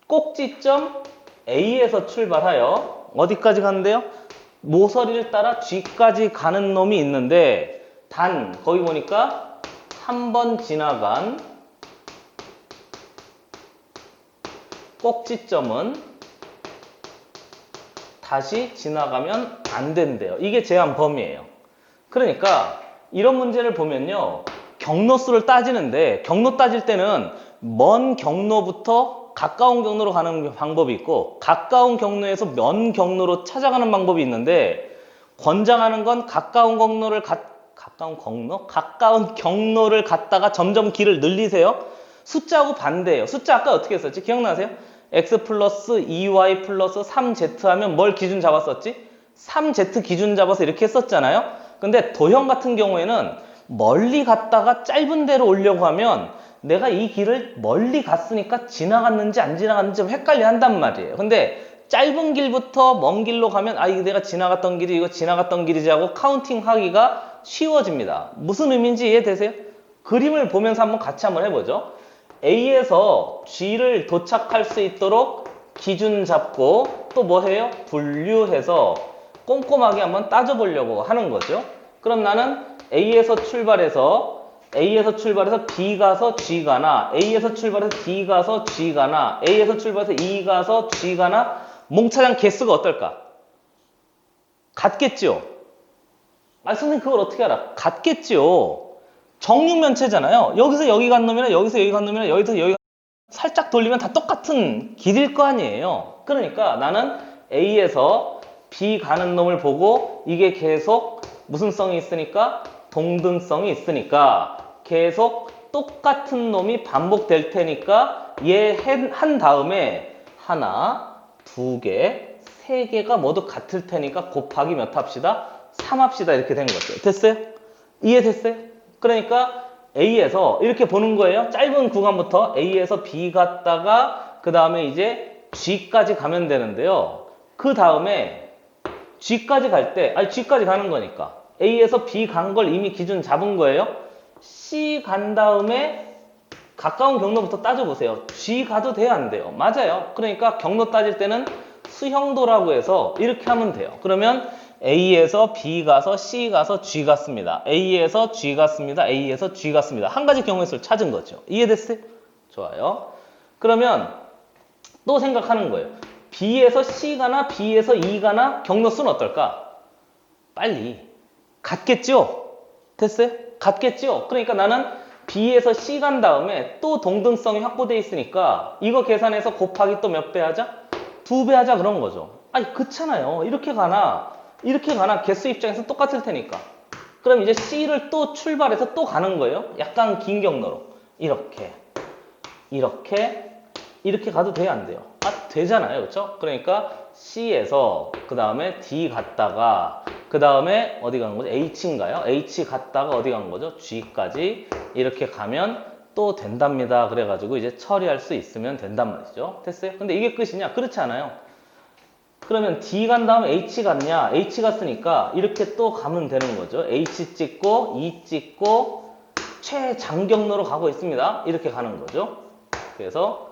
꼭지점 A에서 출발하여 어디까지 가는데요? 모서리를 따라 G까지 가는 놈이 있는데 단 거기 보니까 한 번 지나간 꼭지점은 다시 지나가면 안 된대요. 이게 제한 범위예요. 그러니까 이런 문제를 보면요. 경로수를 따지는데 경로 따질 때는 먼 경로부터 가까운 경로로 가는 방법이 있고 가까운 경로에서 먼 경로로 찾아가는 방법이 있는데 권장하는 건 가까운 경로를 갔다가 점점 길을 늘리세요. 숫자하고 반대예요. 숫자 아까 어떻게 했었지? 기억나세요? x 플러스 2y 플러스 3z 하면 뭘 기준 잡았었지? 3z 기준 잡아서 이렇게 했었잖아요. 근데 도형 같은 경우에는 멀리 갔다가 짧은 데로 오려고 하면 내가 이 길을 멀리 갔으니까 지나갔는지 안 지나갔는지 좀 헷갈려 한단 말이에요. 근데 짧은 길부터 먼 길로 가면 이거 내가 지나갔던 길이 이거 지나갔던 길이지 하고 카운팅 하기가 쉬워집니다. 무슨 의미인지 이해되세요? 그림을 보면서 한번 같이 한번 해보죠. A에서 G를 도착할 수 있도록 기준 잡고 또 뭐 해요? 분류해서 꼼꼼하게 한번 따져보려고 하는 거죠. 그럼 나는 A에서 출발해서 B 가서 G 가나 A에서 출발해서 D 가서 G 가나 A에서 출발해서 E 가서 G 가나 몽차장 개수가 어떨까? 같겠죠? 선생님 그걸 어떻게 알아? 같겠죠? 정육면체잖아요. 여기서 여기 간 놈이나 여기서 여기 간 놈이나 여기서 여기 살짝 돌리면 다 똑같은 길일 거 아니에요. 그러니까 나는 A에서 B 가는 놈을 보고 이게 계속 무슨 성이 있으니까 동등성이 있으니까 계속 똑같은 놈이 반복될 테니까 얘 한 다음에 하나, 두 개, 세 개가 모두 같을 테니까 곱하기 몇 합시다? 3 합시다. 이렇게 된 거죠. 됐어요? 이해됐어요? 그러니까 A에서 이렇게 보는 거예요. 짧은 구간부터 A에서 B 갔다가 그 다음에 이제 G까지 가면 되는데요. 그 다음에 G까지 갈 때, G까지 가는 거니까 A에서 B 간 걸 이미 기준 잡은 거예요. C 간 다음에 가까운 경로부터 따져보세요. G 가도 돼요, 안 돼요? 맞아요. 그러니까 경로 따질 때는 수형도라고 해서 이렇게 하면 돼요. 그러면 A에서 B 가서 C 가서 G 갔습니다. A에서 G 갔습니다. A에서 G 갔습니다. 한 가지 경우의 수를 찾은 거죠. 이해됐어요? 좋아요. 그러면 또 생각하는 거예요. B에서 C 가나 B에서 E 가나 경로 수는 어떨까? 빨리. 같겠죠? 됐어요? 같겠죠? 그러니까 나는 B에서 C 간 다음에 또 동등성이 확보되어 있으니까 이거 계산해서 곱하기 또 몇 배 하자? 2배 하자 그런 거죠. 그렇잖아요. 이렇게 가나 개수 입장에서 똑같을 테니까. 그럼 이제 C를 또 출발해서 또 가는 거예요. 약간 긴 경로로. 이렇게 가도 돼요, 안 돼요? 되잖아요. 그렇죠? 그러니까 C에서 그 다음에 D 갔다가 그 다음에 어디 가는 거죠? H인가요? H 갔다가 어디 가는 거죠? G까지 이렇게 가면 또 된답니다. 그래가지고 이제 처리할 수 있으면 된단 말이죠. 됐어요? 근데 이게 끝이냐? 그렇지 않아요. 그러면 D 간 다음에 H 갔냐? H 갔으니까 이렇게 또 가면 되는 거죠. H 찍고 E 찍고 최장경로로 가고 있습니다. 이렇게 가는 거죠. 그래서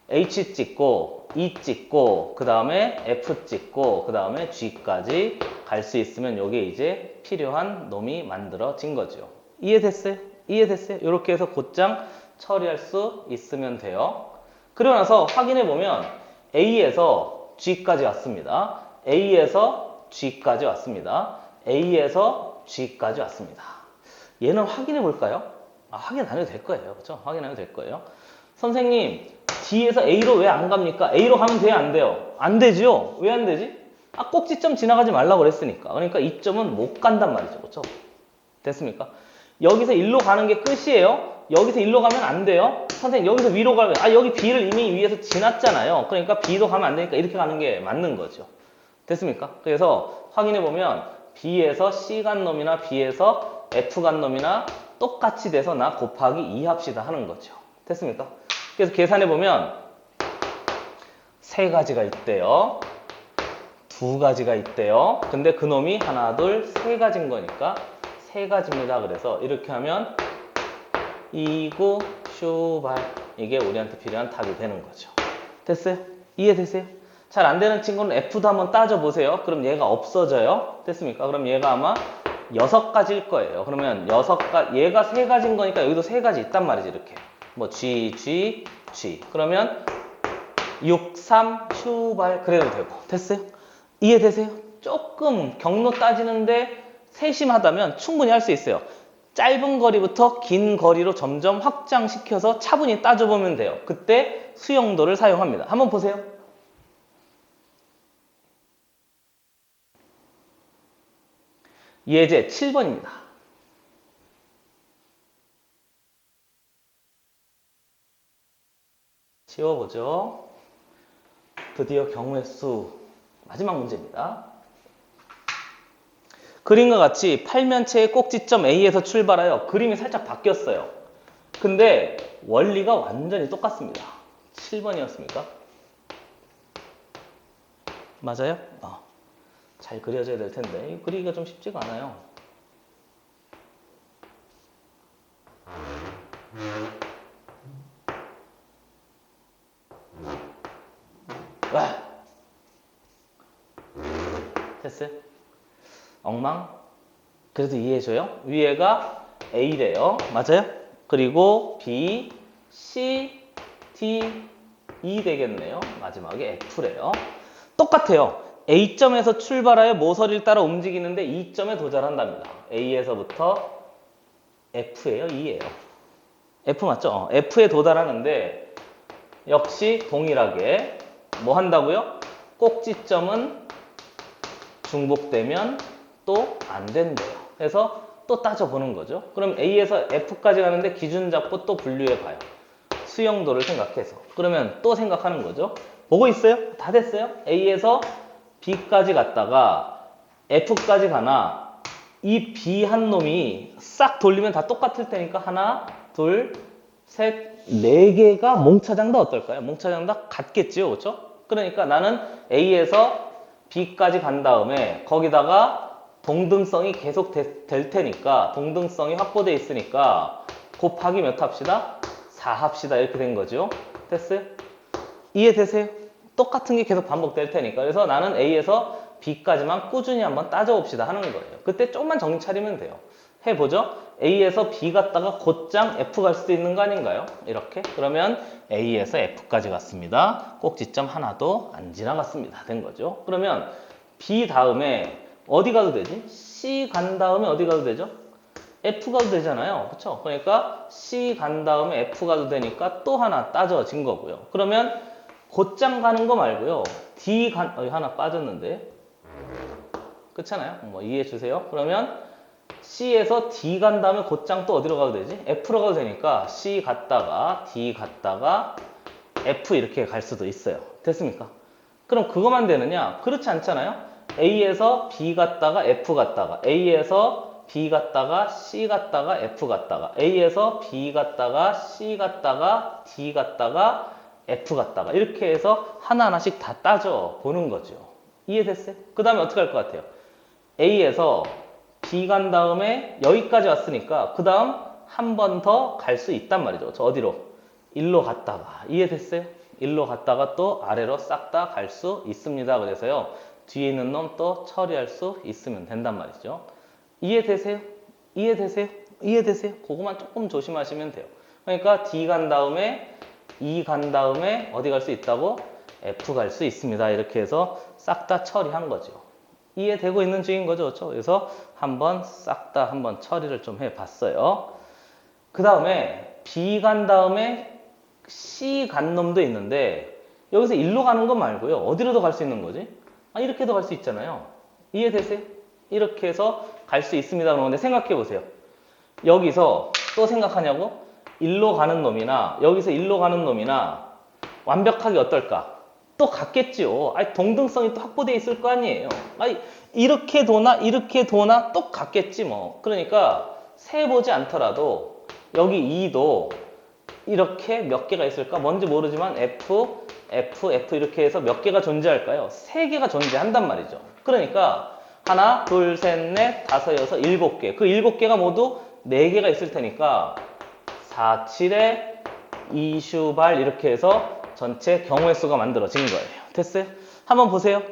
H 찍고 E 찍고 그 다음에 F 찍고 그 다음에 G까지 갈 수 있으면 이게 이제 필요한 놈이 만들어진 거죠. 이해됐어요? 이해됐어요? 이렇게 해서 곧장 처리할 수 있으면 돼요. 그러고 나서 확인해 보면 A에서 G까지 왔습니다. A에서 G까지 왔습니다. A에서 G까지 왔습니다. 얘는 확인해 볼까요? 확인 안 해도 될 거예요. 그렇죠? 확인 안 해도 될 거예요. 선생님, D에서 A로 왜 안 갑니까? A로 가면 돼요? 안 돼요? 안 되지요? 왜 안 되지? 꼭지점 지나가지 말라고 그랬으니까. 그러니까 이 점은 못 간단 말이죠. 그렇죠? 됐습니까? 여기서 일로 가는 게 끝이에요. 여기서 일로 가면 안 돼요. 선생님, 여기서 위로 가면 여기 B를 이미 위에서 지났잖아요. 그러니까 B도 가면 안 되니까 이렇게 가는 게 맞는 거죠. 됐습니까? 그래서 확인해 보면 B에서 C 간 놈이나 B에서 F 간 놈이나 똑같이 돼서 나 곱하기 2 합시다 하는 거죠. 됐습니까? 그래서 계산해 보면 세 가지가 있대요. 두 가지가 있대요. 근데 그 놈이 하나, 둘, 세 가지인 거니까 세 가지입니다. 그래서 이렇게 하면 2구 슈발 이게 우리한테 필요한 답이 되는 거죠. 됐어요? 이해됐어요? 잘 안 되는 친구는 F도 한번 따져보세요. 그럼 얘가 없어져요. 됐습니까? 그럼 얘가 아마 6가지일 거예요. 그러면 얘가 세 가지인 거니까 여기도 세 가지 있단 말이지. 이렇게 뭐 G, G, G 그러면 6, 3, 슈발 그래도 되고. 됐어요? 이해되세요? 조금 경로 따지는데 세심하다면 충분히 할 수 있어요. 짧은 거리부터 긴 거리로 점점 확장시켜서 차분히 따져보면 돼요. 그때 수용도를 사용합니다. 한번 보세요. 예제 7번입니다. 지워보죠. 드디어 경우의 수 마지막 문제입니다. 그림과 같이 팔면체의 꼭지점 A에서 출발하여 그림이 살짝 바뀌었어요. 근데 원리가 완전히 똑같습니다. 7번이었습니까? 맞아요? 잘 그려져야 될 텐데 이 그리기가 좀 쉽지가 않아요. 됐어요? 엉망? 그래도 이해해줘요? 위에가 A래요. 맞아요? 그리고 B, C, D, E 되겠네요. 마지막에 F래요. 똑같아요. A점에서 출발하여 모서리를 따라 움직이는데 E점에 도달한답니다. A에서부터 F예요? E예요? F 맞죠? F에 도달하는데 역시 동일하게 뭐 한다고요? 꼭지점은 중복되면 또 안 된대요. 그래서 또 따져보는 거죠. 그럼 A에서 F까지 가는데 기준 잡고 또 분류해 봐요. 수용도를 생각해서. 그러면 또 생각하는 거죠. 보고 있어요? 다 됐어요? A에서 B까지 갔다가 F까지 가나 이 B 한 놈이 싹 돌리면 다 똑같을 테니까 하나, 둘, 셋, 네 개가 몽차장 다 어떨까요? 몽차장 다 같겠지요. 그렇죠? 그러니까 나는 A에서 B까지 간 다음에 거기다가 동등성이 계속 될 테니까 동등성이 확보되어 있으니까 곱하기 몇 합시다? 4 합시다. 이렇게 된 거죠. 됐어요? 이해되세요? 똑같은 게 계속 반복될 테니까. 그래서 나는 A에서 B까지만 꾸준히 한번 따져봅시다 하는 거예요. 그때 조금만 정신 차리면 돼요. 해보죠. A에서 B 갔다가 곧장 F 갈 수도 있는 거 아닌가요? 이렇게. 그러면 A에서 F까지 갔습니다. 꼭지점 하나도 안 지나갔습니다. 된 거죠. 그러면 B 다음에 어디 가도 되지? C 간 다음에 어디 가도 되죠? F 가도 되잖아요. 그쵸? 그러니까 C 간 다음에 F 가도 되니까 또 하나 따져진 거고요. 그러면 곧장 가는 거 말고요. D 하나 빠졌는데. 그렇잖아요? 뭐 이해해 주세요. 그러면 C에서 D 간 다음에 곧장 또 어디로 가도 되지? F로 가도 되니까 C 갔다가 D 갔다가 F 이렇게 갈 수도 있어요. 됐습니까? 그럼 그거만 되느냐? 그렇지 않잖아요? A에서 B 갔다가 F 갔다가 A에서 B 갔다가 C 갔다가 F 갔다가 A에서 B 갔다가 C 갔다가 D 갔다가 F 갔다가 이렇게 해서 하나하나씩 다 따져 보는 거죠. 이해됐어요? 그 다음에 어떻게 할 것 같아요? A에서 B 간 다음에 여기까지 왔으니까 그 다음 한 번 더 갈 수 있단 말이죠. 저 어디로? 일로 갔다가. 이해됐어요? 일로 갔다가 또 아래로 싹 다 갈 수 있습니다. 그래서요. 뒤에 있는 놈 또 처리할 수 있으면 된단 말이죠. 이해되세요? 이해되세요? 이해되세요? 그거만 조금 조심하시면 돼요. 그러니까 D 간 다음에 E 간 다음에 어디 갈 수 있다고? F 갈 수 있습니다. 이렇게 해서 싹 다 처리한 거죠. 이해되고 있는 중인 거죠. 그렇죠? 그래서 한번 싹 다 한번 처리를 좀 해봤어요. 그 다음에 B 간 다음에 C 간 놈도 있는데 여기서 일로 가는 거 말고요. 어디로도 갈 수 있는 거지? 이렇게도 갈 수 있잖아요. 이해되세요? 이렇게 해서 갈 수 있습니다. 그러는데 생각해 보세요. 여기서 또 생각하냐고? 일로 가는 놈이나 여기서 일로 가는 놈이나 완벽하게 어떨까? 또 같겠지요. 동등성이 또 확보되어 있을 거 아니에요. 이렇게 도나 또 같겠지 뭐. 그러니까 세보지 않더라도 여기 2도 이렇게 몇 개가 있을까? 뭔지 모르지만 F 이렇게 해서 몇 개가 존재할까요? 3개가 존재한단 말이죠. 그러니까 하나, 둘, 셋, 넷, 다섯, 여섯, 7개. 그 7개가 모두 4개가 있을 테니까 4, 7에 2슈발 이렇게 해서 전체 경우의 수가 만들어진 거예요. 됐어요? 한번 보세요.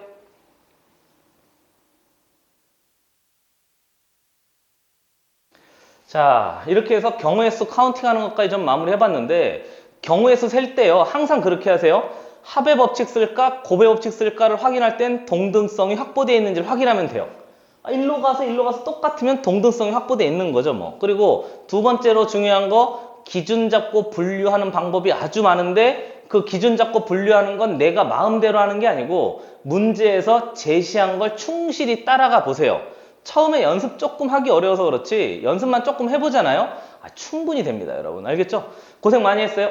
자, 이렇게 해서 경우의 수 카운팅하는 것까지 좀 마무리 해봤는데 경우의 수 셀 때요. 항상 그렇게 하세요. 합의 법칙 쓸까 곱의 법칙 쓸까를 확인할 땐 동등성이 확보되어 있는지를 확인하면 돼요. 일로 가서 똑같으면 동등성이 확보되어 있는 거죠 뭐. 그리고 두 번째로 중요한 거 기준 잡고 분류하는 방법이 아주 많은데 그 기준 잡고 분류하는 건 내가 마음대로 하는 게 아니고 문제에서 제시한 걸 충실히 따라가 보세요. 처음에 연습 조금 하기 어려워서 그렇지 연습만 조금 해보잖아요. 충분히 됩니다 여러분. 알겠죠? 고생 많이 했어요.